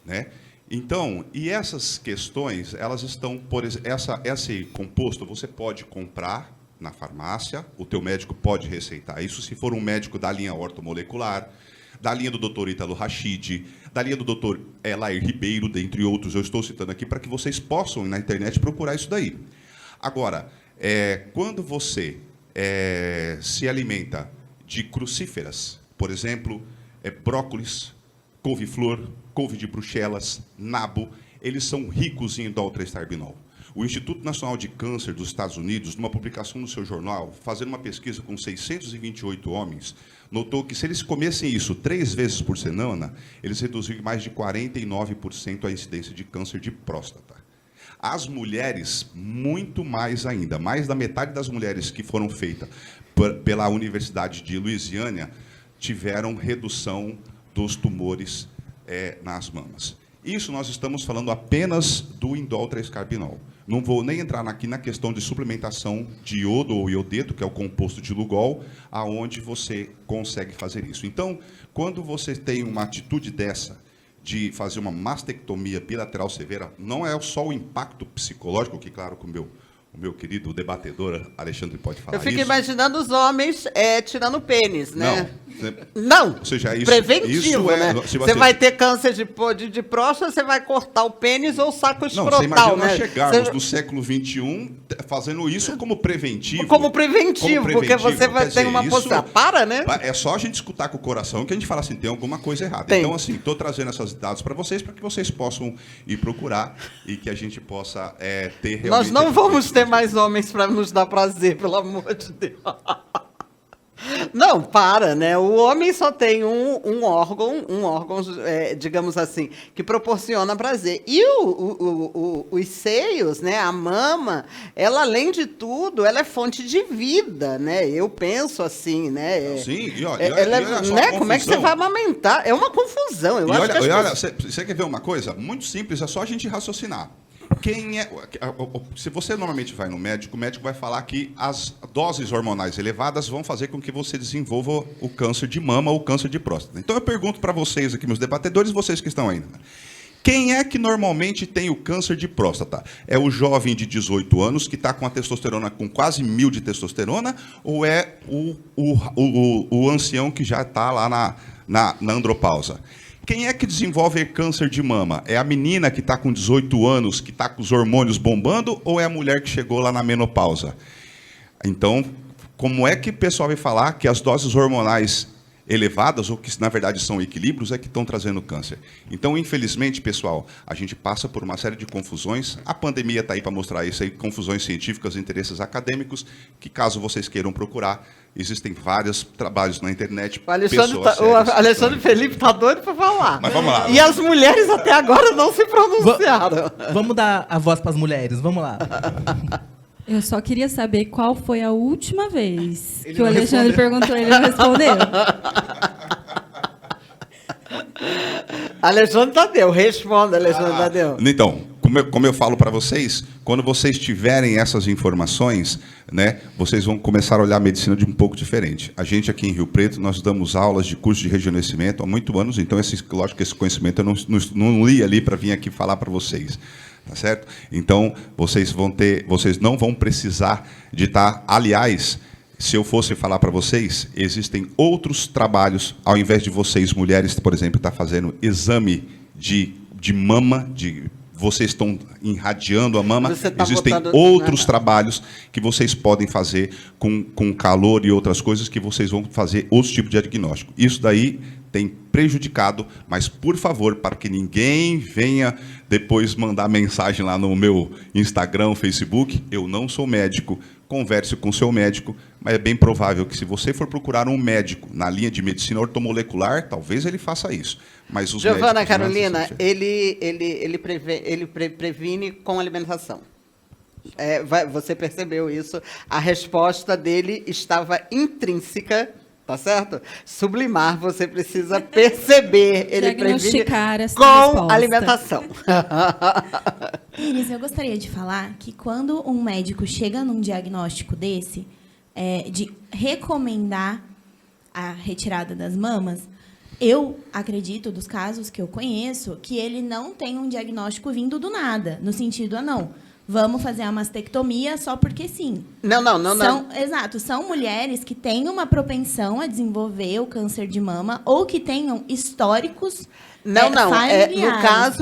né? Então, e essas questões, elas estão, por exemplo, esse composto você pode comprar na farmácia, o teu médico pode receitar isso se for um médico da linha ortomolecular, da linha do Dr. Ítalo Rachid, da linha do Dr. Elair Ribeiro, dentre outros, eu estou citando aqui para que vocês possam, na internet, procurar isso daí. Agora, quando você se alimenta de crucíferas, por exemplo, brócolis, couve-flor, couve de Bruxelas, nabo, eles são ricos em indol-3-carbinol. O Instituto Nacional de Câncer dos Estados Unidos, numa publicação no seu jornal, fazendo uma pesquisa com 628 homens, notou que se eles comessem isso 3 vezes por semana, eles reduziram mais de 49% a incidência de câncer de próstata. As mulheres, muito mais ainda. Mais da metade das mulheres que foram feitas pela Universidade de Louisiana tiveram redução dos tumores nas mamas. Isso nós estamos falando apenas do indol-3-carbinol. Não vou nem entrar aqui na questão de suplementação de iodo ou iodeto, que é o composto de Lugol, aonde você consegue fazer isso. Então, quando você tem uma atitude dessa, de fazer uma mastectomia bilateral severa, não é só o impacto psicológico, que, claro, que o meu querido debatedor Alexandre pode falar isso. Eu fico imaginando os homens tirando o pênis, né? Não. Ou seja, isso, preventivo, né? Você vai ter câncer de próstata, você vai cortar o pênis ou o saco escrotal, você imagina né? nós chegarmos no século XXI fazendo isso como preventivo. Como preventivo, porque você vai ter uma possibilidade. Para, né? É só a gente escutar com o coração que a gente fala assim, tem alguma coisa errada. Tem. Então, assim, estou trazendo esses dados para vocês, para que vocês possam ir procurar e que a gente possa ter realmente... Nós não vamos ter mais homens para nos dar prazer, pelo amor de Deus. Não, para, né? O homem só tem um órgão, digamos assim, que proporciona prazer. E os seios, né? A mama, ela, além de tudo, ela é fonte de vida, né? Eu penso assim, né? Sim, e olha só, né? Como é que você vai amamentar? É uma confusão. Eu acho que você quer ver uma coisa? Muito simples, é só a gente raciocinar. Se você normalmente vai no médico, o médico vai falar que as doses hormonais elevadas vão fazer com que você desenvolva o câncer de mama ou o câncer de próstata. Então eu pergunto para vocês aqui, meus debatedores, vocês que estão aí, quem é que normalmente tem o câncer de próstata? É o jovem de 18 anos que está com a testosterona com quase 1000 de testosterona, ou é o ancião que já está lá na andropausa? Quem é que desenvolve câncer de mama? É a menina que está com 18 anos, que está com os hormônios bombando, ou é a mulher que chegou lá na menopausa? Então, como é que o pessoal vai falar que as doses hormonais elevadas, ou que na verdade são equilíbrios, é que estão trazendo câncer? Então, infelizmente, pessoal, a gente passa por uma série de confusões. A pandemia está aí para mostrar isso, aí, confusões científicas, interesses acadêmicos, que caso vocês queiram procurar, existem vários trabalhos na internet. O Alexandre Felipe está doido para falar. Mas vamos lá. E as mulheres até agora não se pronunciaram. Vamos dar a voz para as mulheres, vamos lá. Eu só queria saber qual foi a última vez que o Alexandre perguntou e ele não respondeu. Alexandre Tadeu, responda, Alexandre Tadeu. Então, como eu falo para vocês, quando vocês tiverem essas informações, né, vocês vão começar a olhar a medicina de um pouco diferente. A gente aqui em Rio Preto, nós damos aulas de curso de rejuvenescimento há muitos anos, então, lógico que esse conhecimento eu não li ali para vir aqui falar para vocês. Tá certo? Então, vocês não vão precisar de estar... Aliás, se eu fosse falar para vocês, existem outros trabalhos, ao invés de vocês, mulheres, por exemplo, estar fazendo exame de mama, vocês estão irradiando a mama, existem outros trabalhos que vocês podem fazer com calor e outras coisas que vocês vão fazer outro tipo de diagnóstico. Isso daí tem prejudicado, mas, por favor, para que ninguém venha depois mandar mensagem lá no meu Instagram, Facebook, eu não sou médico, converse com o seu médico, mas é bem provável que, se você for procurar um médico na linha de medicina ortomolecular, talvez ele faça isso. Mas os Giovana Carolina, ele previne com alimentação. Você percebeu isso? A resposta dele estava intrínseca, tá certo? Sublimar, você precisa perceber. Ele previne com alimentação. Iris, eu gostaria de falar que quando um médico chega num diagnóstico desse, de recomendar a retirada das mamas, Eu acredito, dos casos que eu conheço, que ele não tem um diagnóstico vindo do nada, no sentido, vamos fazer a mastectomia só porque sim. Não. Exato, são mulheres que têm uma propensão a desenvolver o câncer de mama ou que tenham históricos familiares.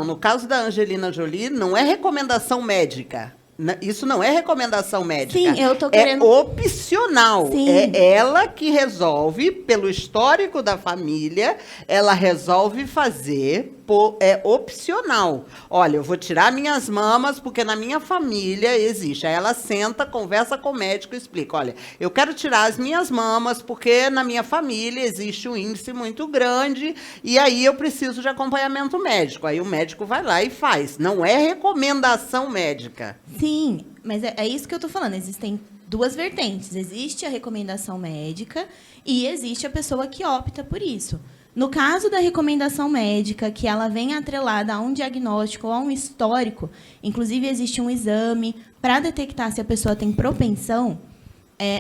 No caso da Angelina Jolie, não é recomendação médica. Isso não é recomendação médica. Sim, eu tô querendo... É opcional. Sim. É ela que resolve, pelo histórico da família, ela resolve fazer, é opcional. Olha, eu vou tirar minhas mamas porque na minha família existe. Aí ela senta, conversa com o médico e explica. Olha, eu quero tirar as minhas mamas porque na minha família existe um índice muito grande e aí eu preciso de acompanhamento médico. Aí o médico vai lá e faz. Não é recomendação médica. Sim, mas é isso que eu estou falando. Existem duas vertentes. Existe a recomendação médica e existe a pessoa que opta por isso. No caso da recomendação médica, que ela vem atrelada a um diagnóstico ou a um histórico, inclusive existe um exame para detectar se a pessoa tem propensão,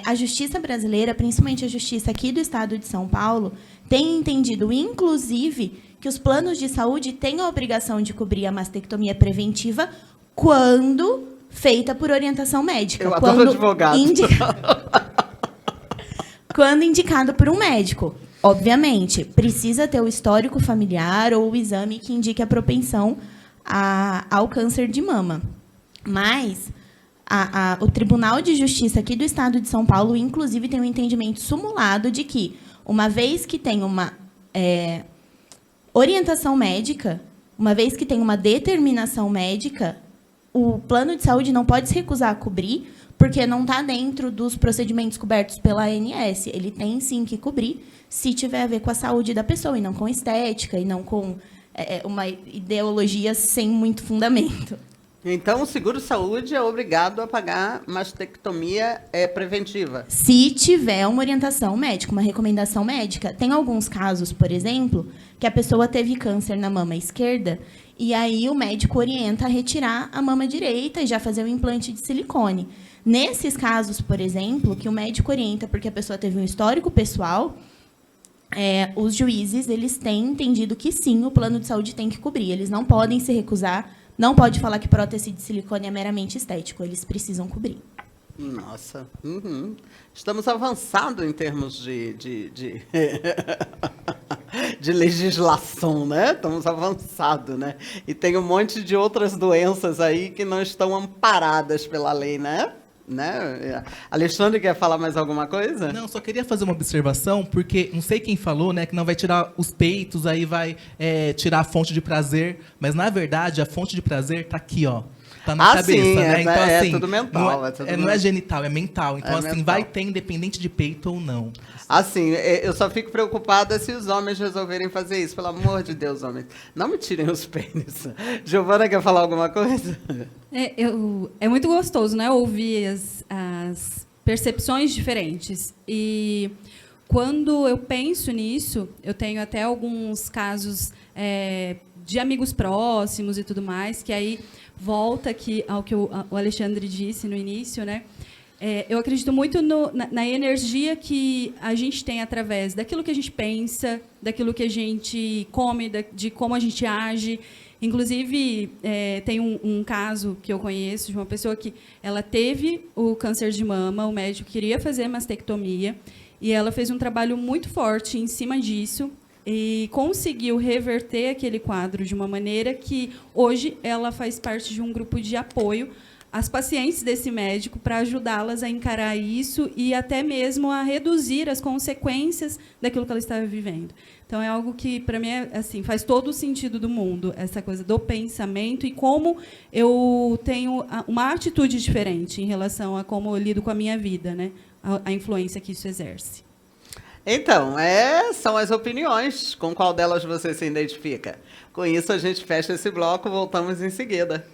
a Justiça brasileira, principalmente a Justiça aqui do Estado de São Paulo, tem entendido, inclusive, que os planos de saúde têm a obrigação de cobrir a mastectomia preventiva quando feita por orientação médica. Eu adoro advogado. Quando indicado por um médico. Obviamente, precisa ter o histórico familiar ou o exame que indique a propensão ao câncer de mama. Mas o Tribunal de Justiça aqui do Estado de São Paulo, inclusive, tem um entendimento sumulado de que, uma vez que tem uma orientação médica, uma vez que tem uma determinação médica, o plano de saúde não pode se recusar a cobrir, porque não está dentro dos procedimentos cobertos pela ANS. Ele tem, sim, que cobrir, se tiver a ver com a saúde da pessoa, e não com estética, e não com uma ideologia sem muito fundamento. Então, o seguro-saúde é obrigado a pagar mastectomia preventiva? Se tiver uma orientação médica, uma recomendação médica. Tem alguns casos, por exemplo, que a pessoa teve câncer na mama esquerda, e aí o médico orienta a retirar a mama direita e já fazer o implante de silicone. Nesses casos, por exemplo, que o médico orienta porque a pessoa teve um histórico pessoal, os juízes eles têm entendido que sim, o plano de saúde tem que cobrir. Eles não podem se recusar, não pode falar que prótese de silicone é meramente estético, eles precisam cobrir. Nossa, estamos avançados em termos de de legislação, né? Estamos avançados, né? E tem um monte de outras doenças aí que não estão amparadas pela lei, né? Alexandre, quer falar mais alguma coisa? Não, só queria fazer uma observação, porque não sei quem falou, né, que não vai tirar os peitos, aí vai tirar a fonte de prazer, mas, na verdade, a fonte de prazer está aqui, ó. Tá na cabeça, sim, né? Então, assim, tudo mental. Não é genital, é mental. Então, assim, mental. vai ter independente de peito ou não. Assim, eu só fico preocupada se os homens resolverem fazer isso. Pelo amor de Deus, homens. Não me tirem os pênis. Giovana, quer falar alguma coisa? É muito gostoso, né? Ouvir as percepções diferentes. E quando eu penso nisso, eu tenho até alguns casos de amigos próximos e tudo mais, que aí volta aqui ao que o Alexandre disse no início, né? Eu acredito muito na energia que a gente tem através daquilo que a gente pensa, daquilo que a gente come, de como a gente age. Inclusive, tem um caso que eu conheço de uma pessoa que ela teve o câncer de mama, o médico queria fazer mastectomia, e ela fez um trabalho muito forte em cima disso, e conseguiu reverter aquele quadro de uma maneira que, hoje, ela faz parte de um grupo de apoio às pacientes desse médico para ajudá-las a encarar isso e até mesmo a reduzir as consequências daquilo que ela estava vivendo. Então, é algo que, para mim, assim, faz todo o sentido do mundo, essa coisa do pensamento e como eu tenho uma atitude diferente em relação a como eu lido com a minha vida, né? A influência que isso exerce. Então, são as opiniões. Com qual delas você se identifica? Com isso, a gente fecha esse bloco, voltamos em seguida.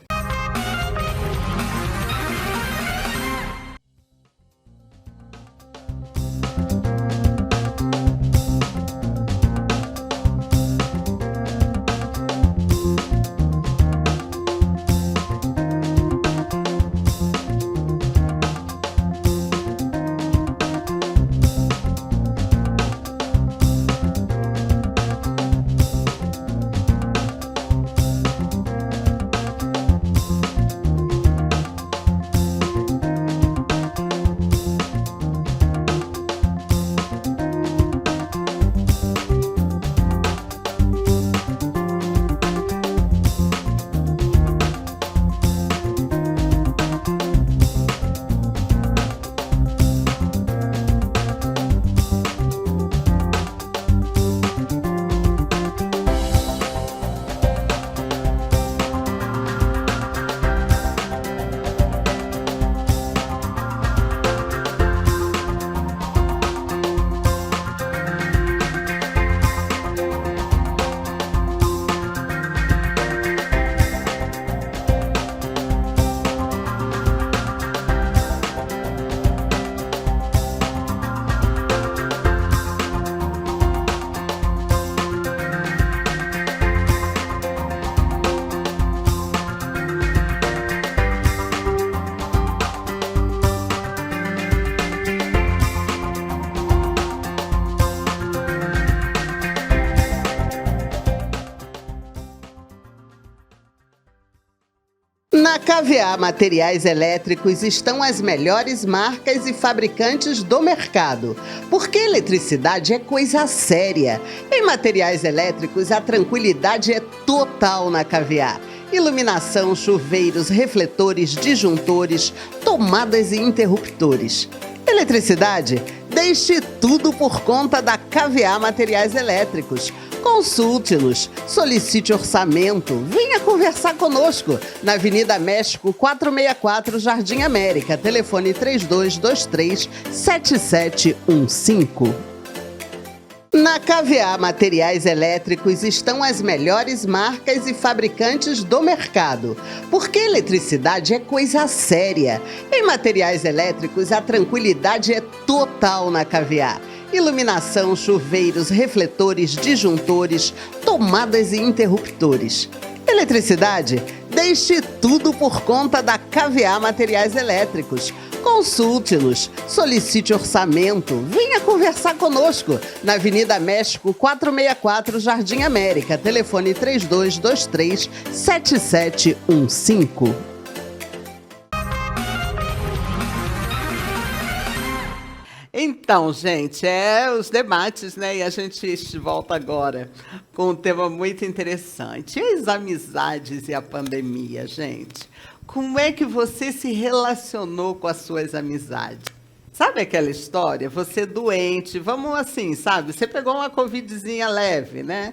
Na KVA Materiais Elétricos estão as melhores marcas e fabricantes do mercado, porque eletricidade é coisa séria. Em materiais elétricos, a tranquilidade é total na KVA. Iluminação, chuveiros, refletores, disjuntores, tomadas e interruptores. Eletricidade? Deixe tudo por conta da KVA Materiais Elétricos. Consulte-nos, solicite orçamento, venha conversar conosco na Avenida México 464, Jardim América, telefone 3223-7715. Na KVA Materiais Elétricos estão as melhores marcas e fabricantes do mercado, porque eletricidade é coisa séria. Em materiais elétricos, a tranquilidade é total na KVA. Iluminação, chuveiros, refletores, disjuntores, tomadas e interruptores. Eletricidade? Deixe tudo por conta da KVA Materiais Elétricos. Consulte-nos, solicite orçamento, venha conversar conosco na Avenida México 464, Jardim América, telefone 3223-7715. Então, gente, os debates, né? E a gente volta agora com um tema muito interessante. E as amizades e a pandemia, gente? Como é que você se relacionou com as suas amizades? Sabe aquela história? Você doente, vamos assim, sabe? Você pegou uma covidzinha leve, né?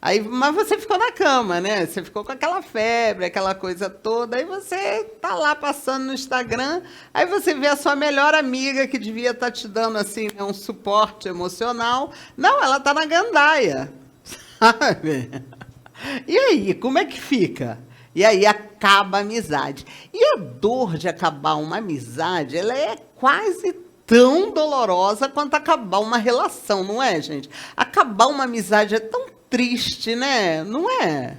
Aí, mas você ficou na cama, né? Você ficou com aquela febre, aquela coisa toda. Aí você tá lá passando no Instagram, aí você vê a sua melhor amiga que devia estar te dando assim, né, um suporte emocional. Não, ela tá na gandaia, sabe? E aí, como é que fica? E aí acaba a amizade. E a dor de acabar uma amizade, ela é quase tão dolorosa quanto acabar uma relação, não é, gente? Acabar uma amizade é tão triste, né? Não é?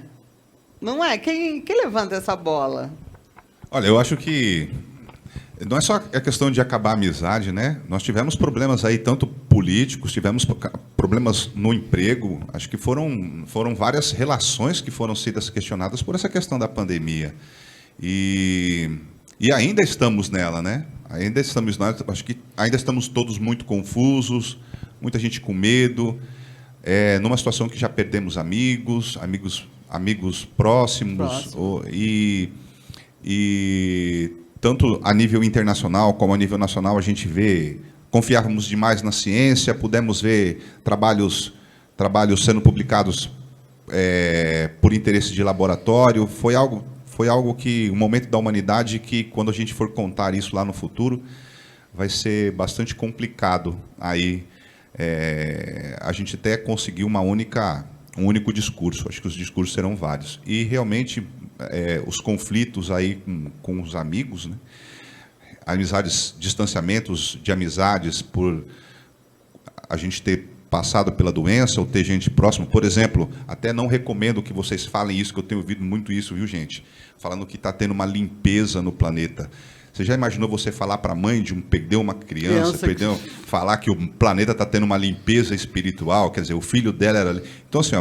Não é? Quem levanta essa bola? Olha, eu acho que não é só a questão de acabar a amizade, né? Nós tivemos problemas aí, tanto políticos, tivemos problemas no emprego. Acho que foram várias relações que foram sidas questionadas por essa questão da pandemia. E ainda estamos nela, né? Acho que ainda estamos todos muito confusos, muita gente com medo. Numa situação que já perdemos amigos próximos, e tanto a nível internacional como a nível nacional a gente vê, confiávamos demais na ciência, pudemos ver trabalhos sendo publicados por interesse de laboratório. Foi algo que, um momento da humanidade que, quando a gente for contar isso lá no futuro, vai ser bastante complicado aí. A gente até conseguiu um único discurso. Acho que os discursos serão vários. E, realmente, os conflitos aí com os amigos, né? Distanciamentos de amizades por a gente ter passado pela doença ou ter gente próxima. Por exemplo, até não recomendo que vocês falem isso, que eu tenho ouvido muito isso, viu, gente? Falando que está tendo uma limpeza no planeta. Você já imaginou você falar para a mãe de perdeu uma criança, falar que o planeta está tendo uma limpeza espiritual, quer dizer, o filho dela era... Então, assim,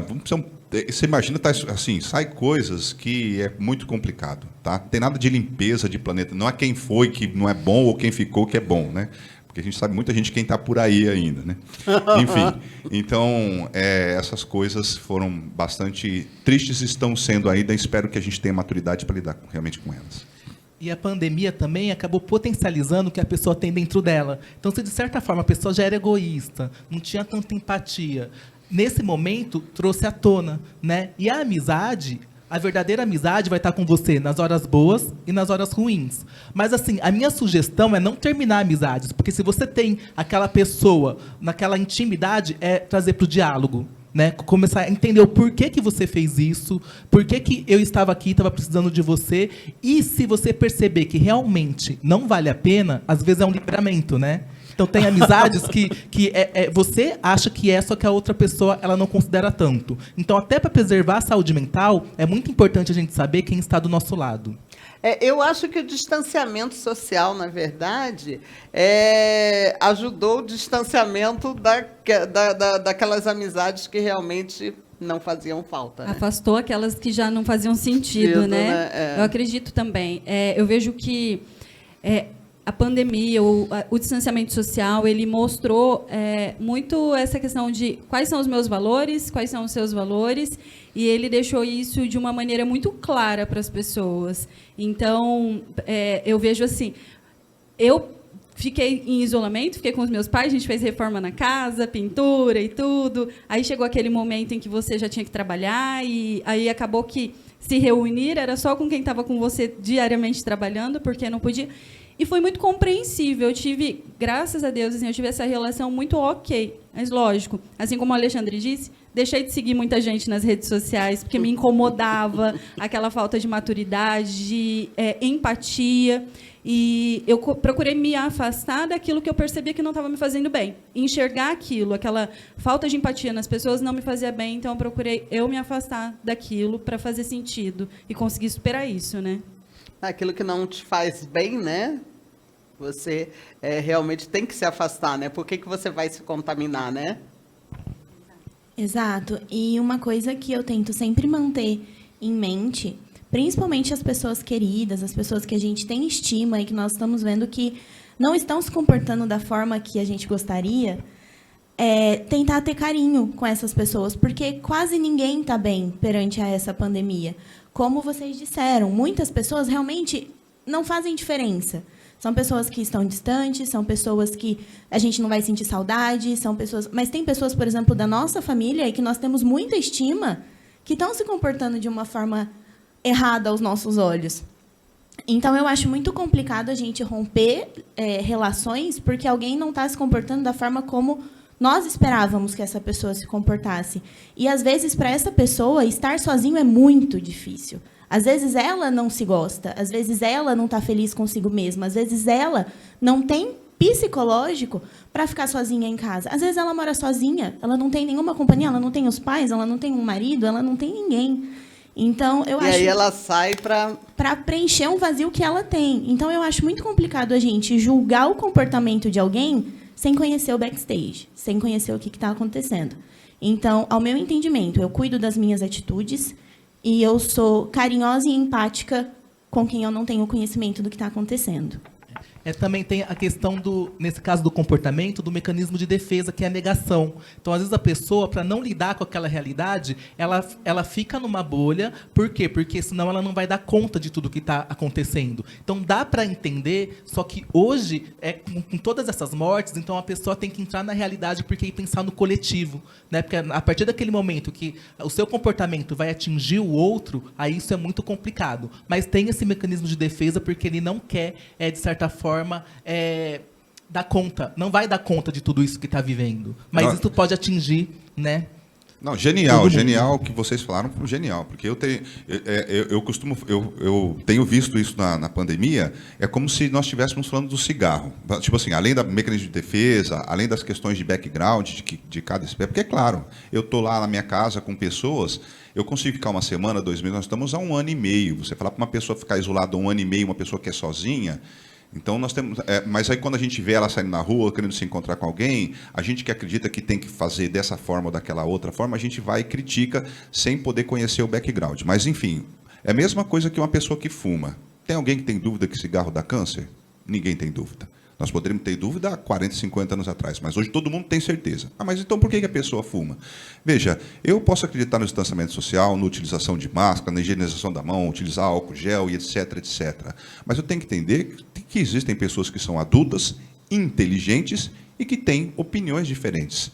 você imagina, assim, sai coisas que é muito complicado, tá? Não tem nada de limpeza de planeta, não é quem foi que não é bom ou quem ficou que é bom, né? Porque a gente sabe muita gente quem está por aí ainda, né? Enfim, então, essas coisas foram bastante tristes, estão sendo ainda, espero que a gente tenha maturidade para lidar realmente com elas. E a pandemia também acabou potencializando o que a pessoa tem dentro dela. Então, se de certa forma a pessoa já era egoísta, não tinha tanta empatia, nesse momento trouxe à tona, né? E a amizade, a verdadeira amizade vai estar com você nas horas boas e nas horas ruins. Mas, assim, a minha sugestão é não terminar amizades, porque se você tem aquela pessoa naquela intimidade, é trazer para o diálogo. Né? Começar a entender o porquê que você fez isso, porquê que eu estava aqui, estava precisando de você, e se você perceber que realmente não vale a pena, às vezes é um livramento, né? Então tem amizades que você acha que só que a outra pessoa ela não considera tanto. Então, até para preservar a saúde mental, é muito importante a gente saber quem está do nosso lado. Eu acho que o distanciamento social, na verdade, ajudou o distanciamento daquelas amizades que realmente não faziam falta, né? Afastou aquelas que já não faziam sentido, né? É. Eu acredito também. Eu vejo que a pandemia, o distanciamento social, ele mostrou muito essa questão de quais são os meus valores, quais são os seus valores, e ele deixou isso de uma maneira muito clara para as pessoas. Então, eu vejo assim, eu fiquei em isolamento, fiquei com os meus pais, a gente fez reforma na casa, pintura e tudo. Aí chegou aquele momento em que você já tinha que trabalhar, e aí acabou que se reunir era só com quem estava com você diariamente trabalhando, porque não podia. E foi muito compreensível. Eu tive, graças a Deus, assim, eu tive essa relação muito ok. Mas, lógico, assim como o Alexandre disse, deixei de seguir muita gente nas redes sociais, porque me incomodava aquela falta de maturidade, de empatia. E eu procurei me afastar daquilo que eu percebia que não estava me fazendo bem. Enxergar aquilo, aquela falta de empatia nas pessoas não me fazia bem, então eu procurei me afastar daquilo para fazer sentido e conseguir superar isso, né? Aquilo que não te faz bem, né? Você realmente tem que se afastar, né? Por que você vai se contaminar, né? Exato. E uma coisa que eu tento sempre manter em mente, principalmente as pessoas queridas, as pessoas que a gente tem estima e que nós estamos vendo que não estão se comportando da forma que a gente gostaria, tentar ter carinho com essas pessoas, porque quase ninguém está bem perante a essa pandemia. Como vocês disseram, muitas pessoas realmente não fazem diferença. São pessoas que estão distantes, são pessoas que a gente não vai sentir saudade, são pessoas... Mas tem pessoas, por exemplo, da nossa família, e que nós temos muita estima, que estão se comportando de uma forma errada aos nossos olhos. Então, eu acho muito complicado a gente romper relações porque alguém não está se comportando da forma como nós esperávamos que essa pessoa se comportasse. E, às vezes, para essa pessoa, estar sozinho é muito difícil. Às vezes, ela não se gosta. Às vezes, ela não está feliz consigo mesma. Às vezes, ela não tem psicológico para ficar sozinha em casa. Às vezes, ela mora sozinha. Ela não tem nenhuma companhia. Ela não tem os pais. Ela não tem um marido. Ela não tem ninguém. Então, eu acho... E aí ela sai para preencher um vazio que ela tem. Então, eu acho muito complicado a gente julgar o comportamento de alguém sem conhecer o backstage, sem conhecer o que está acontecendo. Então, ao meu entendimento, eu cuido das minhas atitudes e eu sou carinhosa e empática com quem eu não tenho conhecimento do que está acontecendo. Também tem a questão nesse caso do comportamento, do mecanismo de defesa, que é a negação. Então, às vezes, a pessoa, para não lidar com aquela realidade, ela fica numa bolha. Por quê? Porque senão ela não vai dar conta de tudo que está acontecendo. Então, dá para entender, só que hoje, com todas essas mortes, então a pessoa tem que entrar na realidade porque pensar no coletivo. Né? Porque a partir daquele momento que o seu comportamento vai atingir o outro, aí isso é muito complicado. Mas tem esse mecanismo de defesa porque ele não quer, de certa forma, dar conta, não vai dar conta de tudo isso que está vivendo, mas isso pode atingir, né? Não, genial o que vocês falaram, genial, porque eu tenho visto isso na pandemia, é como se nós estivéssemos falando do cigarro, tipo assim, além do mecanismo de defesa, além das questões de background de cada espécie, porque é claro, eu estou lá na minha casa com pessoas, eu consigo ficar uma semana, 2 meses, nós estamos há 1 ano e meio, você falar para uma pessoa ficar isolada 1 ano e meio, uma pessoa que é sozinha. Então, nós temos. Mas aí, quando a gente vê ela saindo na rua, querendo se encontrar com alguém, a gente que acredita que tem que fazer dessa forma ou daquela outra forma, a gente vai e critica sem poder conhecer o background. Mas, enfim, é a mesma coisa que uma pessoa que fuma. Tem alguém que tem dúvida que cigarro dá câncer? Ninguém tem dúvida. Nós poderíamos ter dúvida há 40, 50 anos atrás, mas hoje todo mundo tem certeza. Mas então por que a pessoa fuma? Veja, eu posso acreditar no distanciamento social, na utilização de máscara, na higienização da mão, utilizar álcool gel e etc, etc. Mas eu tenho que entender que existem pessoas que são adultas, inteligentes e que têm opiniões diferentes.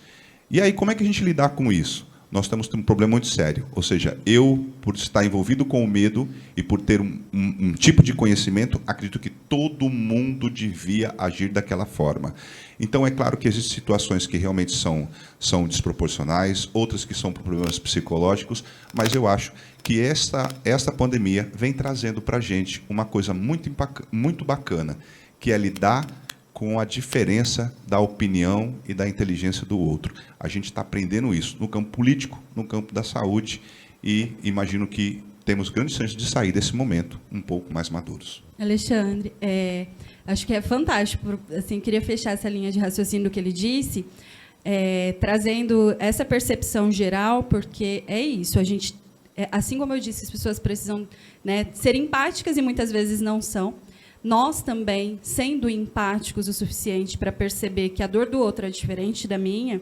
E aí, como é que a gente lidar com isso? Nós estamos tendo um problema muito sério. Ou seja, eu, por estar envolvido com o medo e por ter um tipo de conhecimento, acredito que todo mundo devia agir daquela forma. Então, é claro que existem situações que realmente são desproporcionais, outras que são problemas psicológicos, mas eu acho que esta pandemia vem trazendo para a gente uma coisa muito bacana, que é lidar com a diferença da opinião e da inteligência do outro. A gente está aprendendo isso no campo político, no campo da saúde, e imagino que temos grandes chances de sair desse momento um pouco mais maduros. Alexandre, acho que é fantástico. Assim, queria fechar essa linha de raciocínio do que ele disse. trazendo essa percepção geral, porque é isso, a gente, assim como eu disse, as pessoas precisam, né, ser empáticas e muitas vezes não são. Nós também, sendo empáticos o suficiente para perceber que a dor do outro é diferente da minha,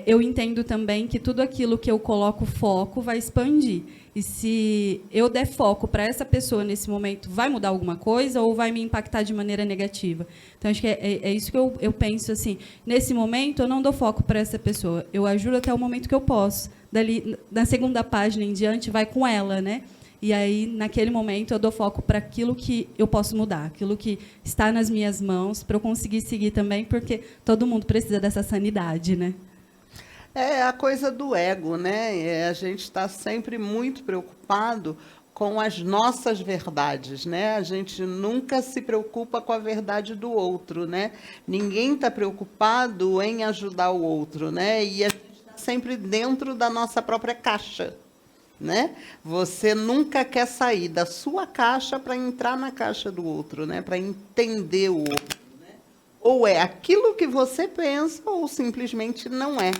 eu entendo também que tudo aquilo que eu coloco foco vai expandir. E se eu der foco para essa pessoa nesse momento, vai mudar alguma coisa ou vai me impactar de maneira negativa? Então, acho que é isso que eu penso. Assim, nesse momento, eu não dou foco para essa pessoa. Eu ajudo até o momento que eu posso. Dali, na segunda página em diante, vai com ela, né? E aí, naquele momento, eu dou foco para aquilo que eu posso mudar, aquilo que está nas minhas mãos, para eu conseguir seguir também, porque todo mundo precisa dessa sanidade, né? É a coisa do ego, né? A gente está sempre muito preocupado com as nossas verdades, né? A gente nunca se preocupa com a verdade do outro, né? Ninguém está preocupado em ajudar o outro, né? E a gente está sempre dentro da nossa própria caixa, né? Você nunca quer sair da sua caixa para entrar na caixa do outro, né? Para entender o outro, né? Ou é aquilo que você pensa ou simplesmente não é.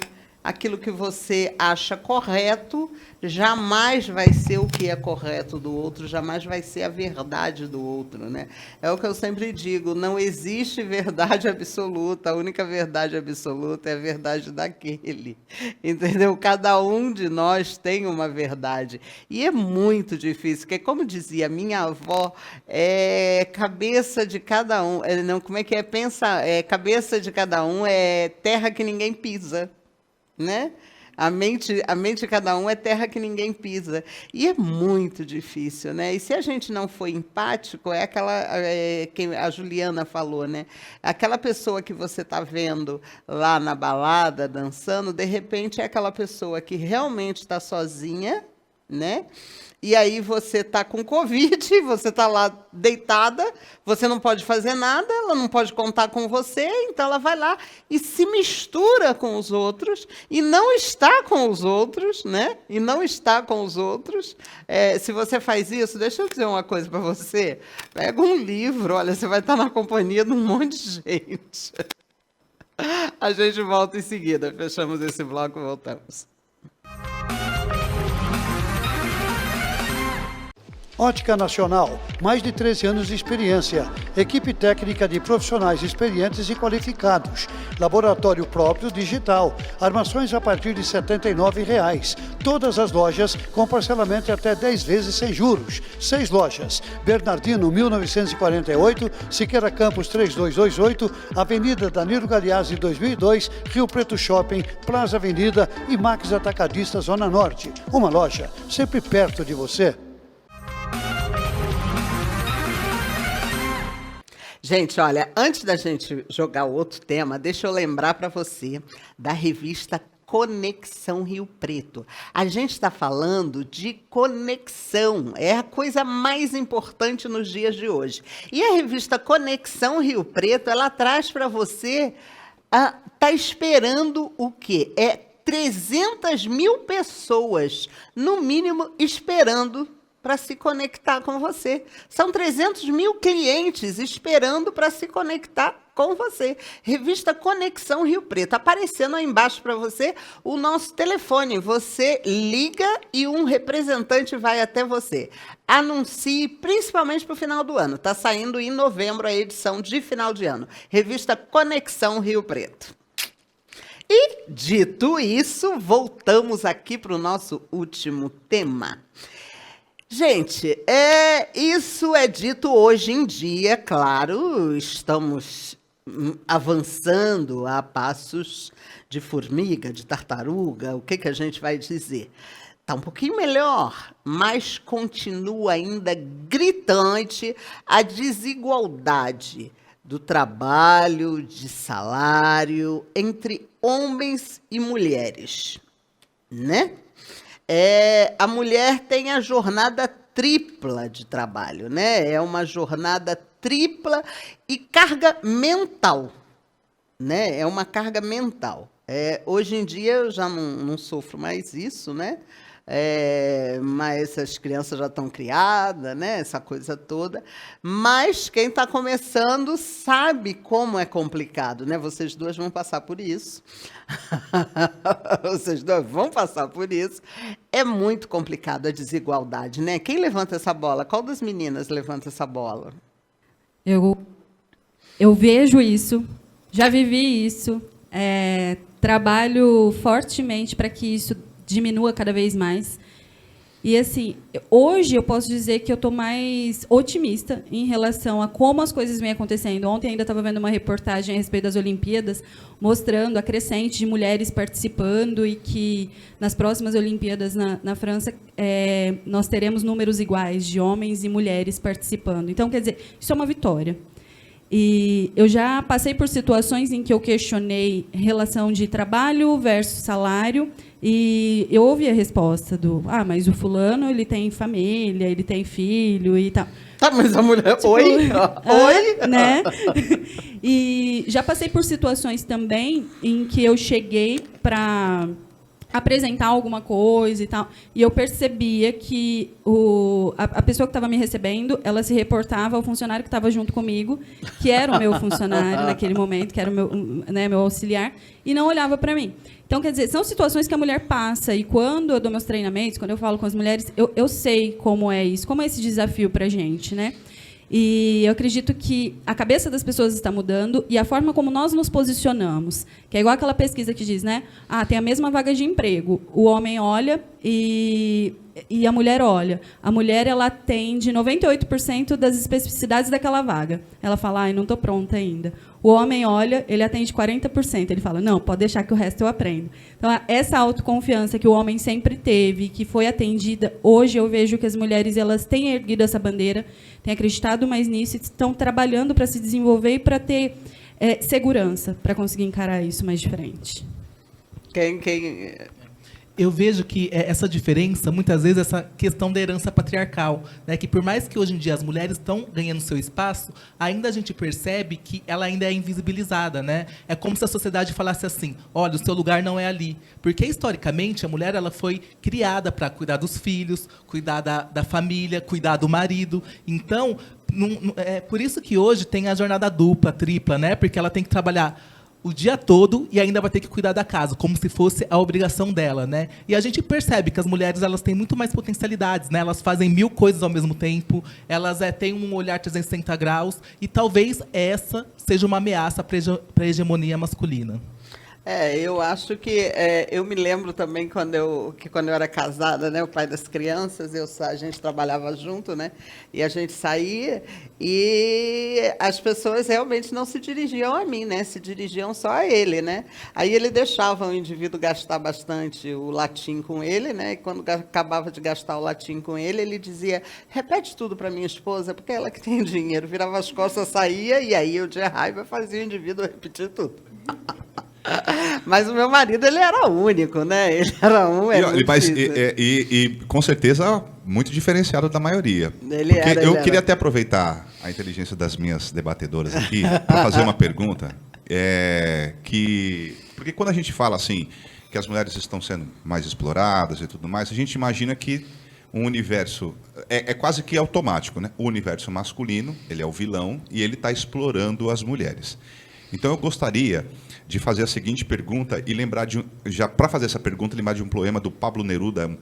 Aquilo que você acha correto jamais vai ser o que é correto do outro, jamais vai ser a verdade do outro, né? É o que eu sempre digo, não existe verdade absoluta, a única verdade absoluta é a verdade daquele, entendeu? Cada um de nós tem uma verdade, e é muito difícil, porque como dizia minha avó, cabeça de cada um, não, como é que é? Cabeça de cada um é terra que ninguém pisa, né? A mente de cada um é terra que ninguém pisa. E é muito difícil, né? E se a gente não for empático, é aquela que a Juliana falou, né? Aquela pessoa que você está vendo lá na balada, dançando, de repente é aquela pessoa que realmente está sozinha, né? E aí você está com Covid, você está lá deitada, você não pode fazer nada, ela não pode contar com você, então ela vai lá e se mistura com os outros e não está com os outros, né? E não está com os outros. Se você faz isso, deixa eu dizer uma coisa para você. Pega um livro, olha, você vai estar na companhia de um monte de gente. A gente volta em seguida. Fechamos esse bloco e voltamos. Ótica Nacional, mais de 13 anos de experiência, equipe técnica de profissionais experientes e qualificados, laboratório próprio digital, armações a partir de R$ 79,00. Todas as lojas com parcelamento até 10 vezes sem juros. 6 lojas, Bernardino 1948, Siqueira Campos 3228, Avenida Danilo Galeazzi 2002, Rio Preto Shopping, Plaza Avenida e Max Atacadista Zona Norte. Uma loja sempre perto de você. Gente, olha, antes da gente jogar outro tema, deixa eu lembrar para você da revista Conexão Rio Preto. A gente está falando de conexão, é a coisa mais importante nos dias de hoje. E a revista Conexão Rio Preto, ela traz para você, tá esperando o quê? 300 mil pessoas, no mínimo, esperando para se conectar com você. São 300 mil clientes esperando para se conectar com você. Revista Conexão Rio Preto. Aparecendo aí embaixo para você o nosso telefone. Você liga e um representante vai até você. Anuncie, principalmente para o final do ano. Está saindo em novembro a edição de final de ano. Revista Conexão Rio Preto. E, dito isso, voltamos aqui para o nosso último tema. Gente, isso é dito hoje em dia, claro, estamos avançando a passos de formiga, de tartaruga, o que a gente vai dizer? Está um pouquinho melhor, mas continua ainda gritante a desigualdade do trabalho, de salário, entre homens e mulheres, né? A mulher tem a jornada tripla de trabalho, né? É uma jornada tripla e carga mental, né? É uma carga mental. Hoje em dia eu já não sofro mais isso, né? mas as crianças já estão criadas, né? Essa coisa toda. Mas quem está começando sabe como é complicado, né? Vocês duas vão passar por isso. Vocês duas vão passar por isso. É muito complicado a desigualdade, né? Quem levanta essa bola? Qual das meninas levanta essa bola? Eu vejo isso, já vivi isso, trabalho fortemente para que isso diminua cada vez mais. E, assim, hoje eu posso dizer que eu estou mais otimista em relação a como as coisas vêm acontecendo. Ontem ainda estava vendo uma reportagem a respeito das Olimpíadas, mostrando a crescente de mulheres participando e que, nas próximas Olimpíadas na França, nós teremos números iguais de homens e mulheres participando. Então, quer dizer, isso é uma vitória. E eu já passei por situações em que eu questionei relação de trabalho versus salário, e eu ouvi a resposta mas o fulano, ele tem família, ele tem filho e tal. Tá, mas a mulher... Tipo, oi? Oi? Né? E já passei por situações também em que eu cheguei para apresentar alguma coisa e tal, e eu percebia que a pessoa que estava me recebendo, ela se reportava ao funcionário que estava junto comigo, que era o meu funcionário naquele momento, que era o meu auxiliar, e não olhava para mim. Então, quer dizer, são situações que a mulher passa, e quando eu dou meus treinamentos, quando eu falo com as mulheres, eu sei como é isso, como é esse desafio para a gente, né? E eu acredito que a cabeça das pessoas está mudando e a forma como nós nos posicionamos, que é igual aquela pesquisa que diz, né? Tem a mesma vaga de emprego. O homem olha e a mulher olha. A mulher, ela atende 98% das especificidades daquela vaga. Ela fala, não estou pronta ainda. O homem olha, ele atende 40%. Ele fala, não, pode deixar que o resto eu aprendo. Então, essa autoconfiança que o homem sempre teve, que foi atendida, hoje eu vejo que as mulheres, elas têm erguido essa bandeira, têm acreditado mais nisso, e estão trabalhando para se desenvolver e para ter segurança, para conseguir encarar isso mais de frente. Eu vejo que essa diferença, muitas vezes, essa questão da herança patriarcal, né, que por mais que hoje em dia as mulheres estão ganhando seu espaço, ainda a gente percebe que ela ainda é invisibilizada, né? É como se a sociedade falasse assim, olha, o seu lugar não é ali. Porque, historicamente, a mulher ela foi criada para cuidar dos filhos, cuidar da família, cuidar do marido. Então, é por isso que hoje tem a jornada dupla, tripla, né? Porque ela tem que trabalhar o dia todo e ainda vai ter que cuidar da casa, como se fosse a obrigação dela, né? E a gente percebe que as mulheres, elas têm muito mais potencialidades, né? Elas fazem 1000 coisas ao mesmo tempo, elas têm um olhar 360 graus, e talvez essa seja uma ameaça para a hegemonia masculina. Eu acho que eu me lembro também quando eu era casada, né, o pai das crianças, a gente trabalhava junto, né, e a gente saía e as pessoas realmente não se dirigiam a mim, né, se dirigiam só a ele, né. Aí ele deixava o indivíduo gastar bastante o latim com ele, né, e quando acabava de gastar o latim com ele, ele dizia, repete tudo para minha esposa, porque é ela que tem dinheiro, virava as costas, saía, e aí eu de raiva fazia o indivíduo repetir tudo. Mas o meu marido, ele era único, né? Ele era e com certeza muito diferenciado da maioria. Eu queria até aproveitar a inteligência das minhas debatedoras aqui para fazer uma pergunta. Porque quando a gente fala assim que as mulheres estão sendo mais exploradas e tudo mais, a gente imagina que um universo é quase que automático, né? O universo masculino, ele é o vilão e ele está explorando as mulheres. Então eu gostaria de fazer a seguinte pergunta e lembrar para fazer essa pergunta, lembrar de um poema do Pablo Neruda,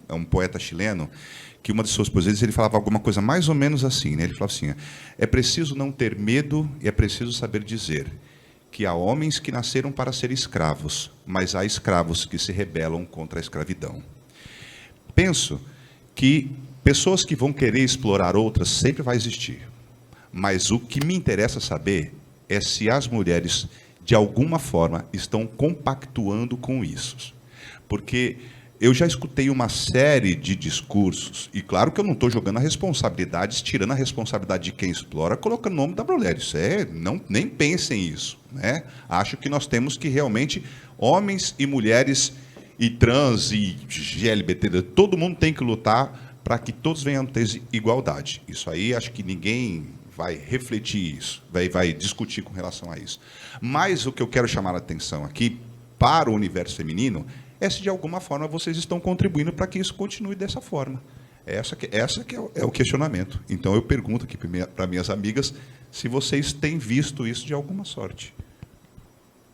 um poeta chileno, que uma de suas poesias ele falava alguma coisa mais ou menos assim, né? Ele falava assim: é preciso não ter medo e é preciso saber dizer que há homens que nasceram para ser escravos, mas há escravos que se rebelam contra a escravidão. Penso que pessoas que vão querer explorar outras sempre vai existir, mas o que me interessa saber é se as mulheres, de alguma forma, estão compactuando com isso. Porque eu já escutei uma série de discursos, e claro que eu não estou jogando a responsabilidade, tirando a responsabilidade de quem explora, colocando o nome da mulher. Isso nem pensem isso, né? Acho que nós temos que realmente, homens e mulheres, e trans, e GLBT, todo mundo tem que lutar para que todos venham a ter igualdade. Isso aí, acho que ninguém vai refletir isso, vai discutir com relação a isso. Mas o que eu quero chamar a atenção aqui, para o universo feminino, é se de alguma forma vocês estão contribuindo para que isso continue dessa forma. Essa que é o questionamento. Então, eu pergunto aqui para minhas amigas se vocês têm visto isso de alguma sorte.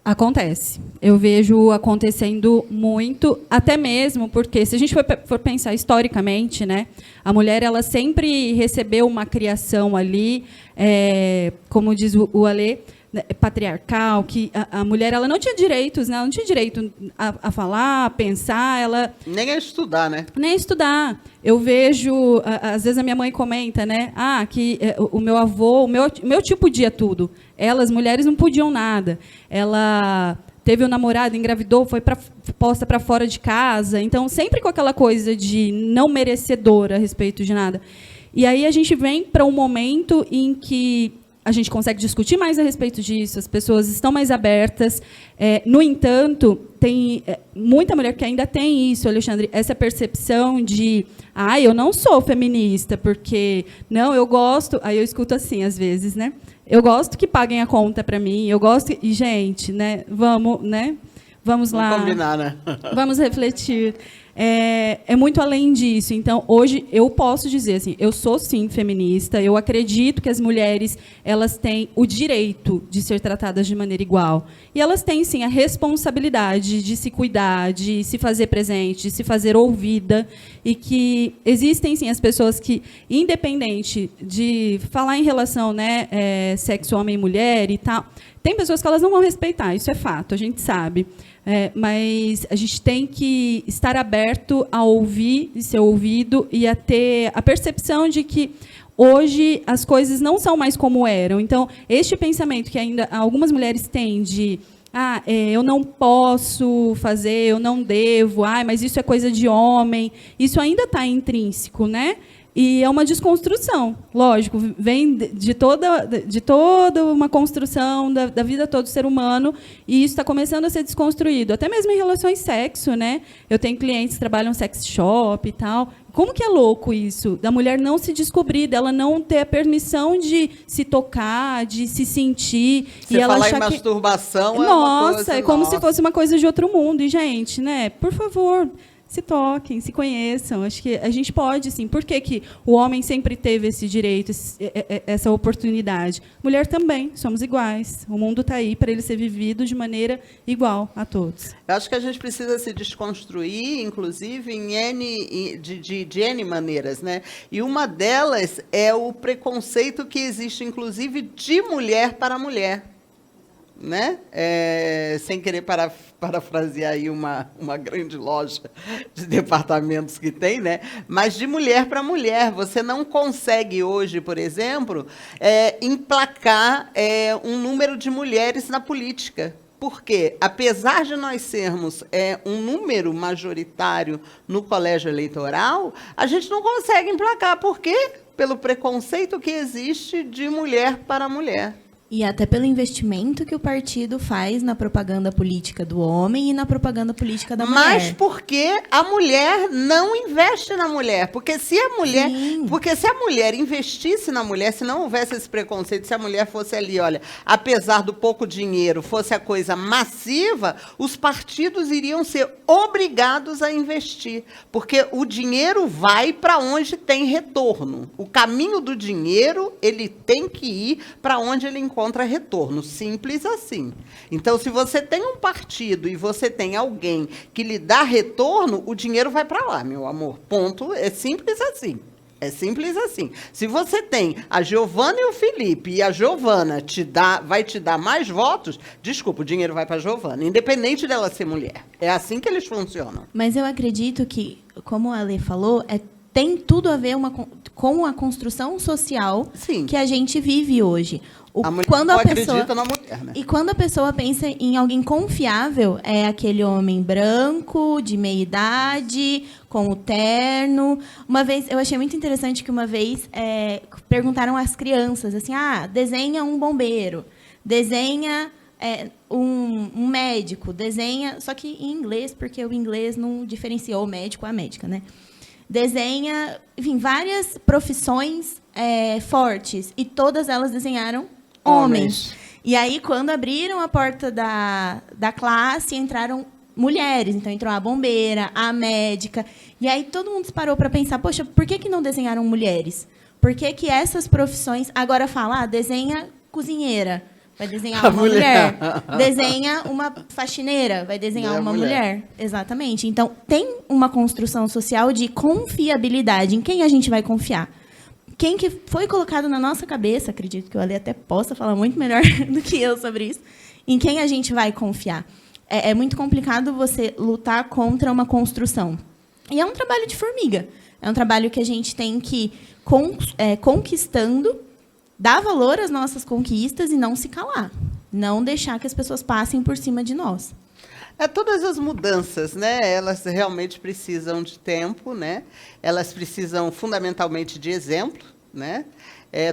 Acontece. Eu vejo acontecendo muito, até mesmo porque, se a gente for pensar historicamente, né, a mulher ela sempre recebeu uma criação ali, como diz o Alê, patriarcal, que a mulher ela não tinha direitos, né? Ela não tinha direito a falar, a pensar, ela nem a estudar, né? Nem a estudar. Eu vejo, às vezes a minha mãe comenta, né? Que o meu avô, o meu tio podia tudo. Elas, mulheres, não podiam nada. Ela teve um namorado, engravidou, foi posta para fora de casa. Então, sempre com aquela coisa de não merecedora a respeito de nada. E aí a gente vem para um momento em que a gente consegue discutir mais a respeito disso, as pessoas estão mais abertas. No entanto, tem muita mulher que ainda tem isso, Alexandre, essa percepção de eu não sou feminista, porque não, eu gosto, aí eu escuto assim às vezes, né? Eu gosto que paguem a conta para mim, eu gosto e gente, né? Vamos lá. Vamos combinar, né? Vamos refletir. É muito além disso. Então, hoje, eu posso dizer assim, eu sou, sim, feminista, eu acredito que as mulheres elas têm o direito de ser tratadas de maneira igual. E elas têm, sim, a responsabilidade de se cuidar, de se fazer presente, de se fazer ouvida, e que existem, sim, as pessoas que, independente de falar em relação, né, sexo homem e mulher e tal, tem pessoas que elas não vão respeitar, isso é fato, a gente sabe. Mas a gente tem que estar aberto a ouvir e ser ouvido e a ter a percepção de que hoje as coisas não são mais como eram. Então, este pensamento que ainda algumas mulheres têm de eu não posso fazer, eu não devo, mas isso é coisa de homem, isso ainda está intrínseco, né? E é uma desconstrução, lógico, vem de toda uma construção da vida toda do ser humano, e isso está começando a ser desconstruído, até mesmo em relações sexo, né? Eu tenho clientes que trabalham sex shop e tal. Como que é louco isso? Da mulher não se descobrir, dela não ter a permissão de se tocar, de se sentir. Você e ela falar achar em masturbação que... é uma coisa... é como se fosse uma coisa de outro mundo. E, gente, né? Por favor... se toquem, se conheçam. Acho que a gente pode, sim. Por que o homem sempre teve esse direito, essa oportunidade? Mulher também, somos iguais. O mundo está aí para ele ser vivido de maneira igual a todos. Eu acho que a gente precisa se desconstruir, inclusive, de N maneiras, né? E uma delas é o preconceito que existe, inclusive, de mulher para mulher. Né? Sem querer parafrasear aí uma grande loja de departamentos que tem, né? Mas de mulher para mulher. Você não consegue hoje, por exemplo, emplacar um número de mulheres na política. Porque, apesar de nós sermos um número majoritário no colégio eleitoral, a gente não consegue emplacar. Por quê? Pelo preconceito que existe de mulher para mulher. E até pelo investimento que o partido faz na propaganda política do homem e na propaganda política da mulher. Mas porque a mulher não investe na mulher. Porque se a mulher investisse na mulher, se não houvesse esse preconceito, se a mulher fosse ali, olha, apesar do pouco dinheiro, fosse a coisa massiva, os partidos iriam ser obrigados a investir. Porque o dinheiro vai para onde tem retorno. O caminho do dinheiro, ele tem que ir para onde ele encontra retorno, simples assim. Então, se você tem um partido e você tem alguém que lhe dá retorno, o dinheiro vai para lá, meu amor. Ponto. É simples assim. É simples assim. Se você tem a Giovana e o Felipe, e a Giovana vai te dar mais votos, desculpa, o dinheiro vai para a Giovana, independente dela ser mulher. É assim que eles funcionam. Mas eu acredito que, como a Alê falou, tem tudo a ver com a construção social que a gente vive hoje. Quando a pessoa acredita na mulher, né? E quando a pessoa pensa em alguém confiável, é aquele homem branco, de meia idade, com o terno. Uma vez, eu achei muito interessante que uma vez perguntaram às crianças assim, desenha um bombeiro, desenha um médico, desenha, só que em inglês, porque o inglês não diferenciou o médico a médica, né? Desenha, enfim, várias profissões fortes, e todas elas desenharam homens. E aí, quando abriram a porta da classe, entraram mulheres. Então, entrou a bombeira, a médica. E aí, todo mundo parou para pensar, poxa, por que não desenharam mulheres? Por que essas profissões... Agora fala, desenha cozinheira, vai desenhar uma mulher. Desenha uma faxineira, vai desenhar uma mulher. Exatamente. Então, tem uma construção social de confiabilidade. Em quem a gente vai confiar? Quem que foi colocado na nossa cabeça, acredito que o Ale até possa falar muito melhor do que eu sobre isso, em quem a gente vai confiar. É muito complicado você lutar contra uma construção. E é um trabalho de formiga. É um trabalho que a gente tem que ir conquistando, dar valor às nossas conquistas e não se calar. Não deixar que as pessoas passem por cima de nós. Todas as mudanças, né? Elas realmente precisam de tempo, né? Elas precisam fundamentalmente de exemplo, né?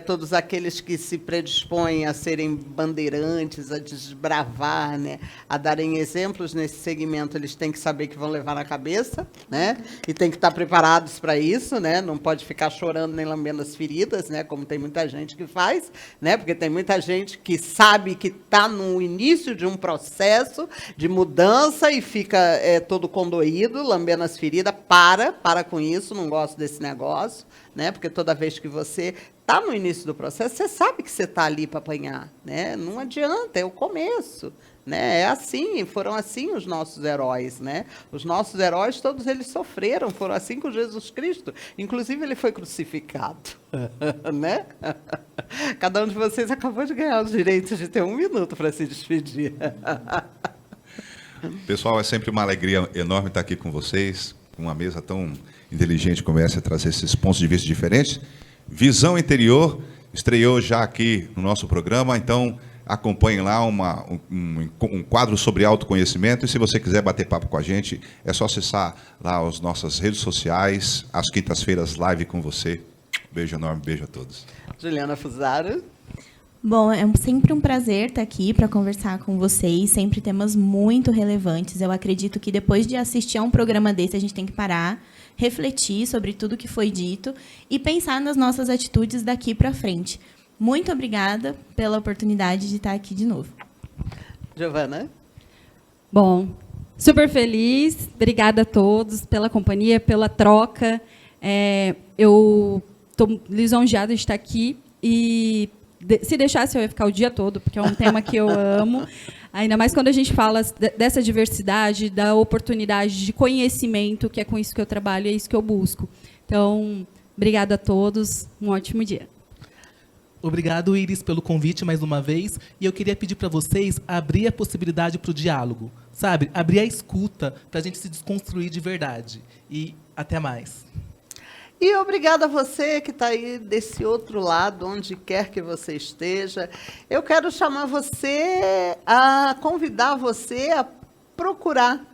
Todos aqueles que se predispõem a serem bandeirantes, a desbravar, né? A darem exemplos nesse segmento, eles têm que saber que vão levar na cabeça, né? E têm que estar preparados para isso, né? Não pode ficar chorando nem lambendo as feridas, né? Como tem muita gente que faz, né? Porque tem muita gente que sabe que está no início de um processo de mudança e fica todo condoído, lambendo as feridas. Para com isso, não gosto desse negócio, né? Porque toda vez que você está no início do processo, você sabe que você está ali para apanhar, né? Não adianta, é o começo, né? É assim, foram assim os nossos heróis, né? Os nossos heróis, todos eles sofreram, foram assim com Jesus Cristo. Inclusive, ele foi crucificado, né? Cada um de vocês acabou de ganhar os direitos de ter 1 minuto para se despedir. Pessoal, é sempre uma alegria enorme estar aqui com vocês, com uma mesa tão inteligente como essa, trazer esses pontos de vista diferentes. Visão Interior estreou já aqui no nosso programa, então acompanhem lá um quadro sobre autoconhecimento, e se você quiser bater papo com a gente, é só acessar lá as nossas redes sociais, às quintas-feiras, live com você. Beijo enorme, beijo a todos. Juliana Fusaro. Bom, é sempre um prazer estar aqui para conversar com vocês, sempre temas muito relevantes. Eu acredito que depois de assistir a um programa desse, a gente tem que parar, refletir sobre tudo que foi dito e pensar nas nossas atitudes daqui para frente. Muito obrigada pela oportunidade de estar aqui de novo. Giovana? Bom, super feliz. Obrigada a todos pela companhia, pela troca. Eu estou lisonjeada de estar aqui e, se deixasse, eu ia ficar o dia todo, porque é um tema que eu amo. Ainda mais quando a gente fala dessa diversidade, da oportunidade de conhecimento, que é com isso que eu trabalho, é isso que eu busco. Então, obrigada a todos. Um ótimo dia. Obrigado, Iris, pelo convite mais uma vez. E eu queria pedir para vocês abrir a possibilidade para o diálogo, sabe? Abrir a escuta para a gente se desconstruir de verdade. E até mais. E obrigada a você que está aí desse outro lado, onde quer que você esteja. Eu quero chamar você, convidar você a procurar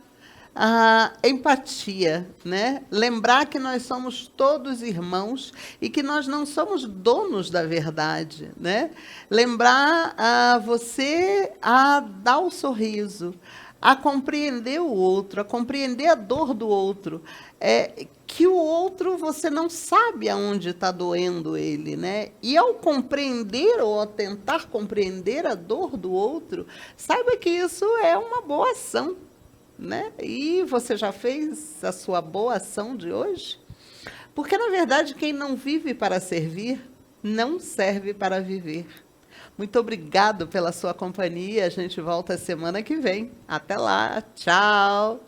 a empatia, né? Lembrar que nós somos todos irmãos e que nós não somos donos da verdade, né? Lembrar a você a dar o sorriso, a compreender o outro, a compreender a dor do outro. Que o outro, você não sabe aonde está doendo ele, né? E ao compreender ou ao tentar compreender a dor do outro, saiba que isso é uma boa ação, né? E você já fez a sua boa ação de hoje? Porque, na verdade, quem não vive para servir, não serve para viver. Muito obrigado pela sua companhia. A gente volta semana que vem. Até lá. Tchau.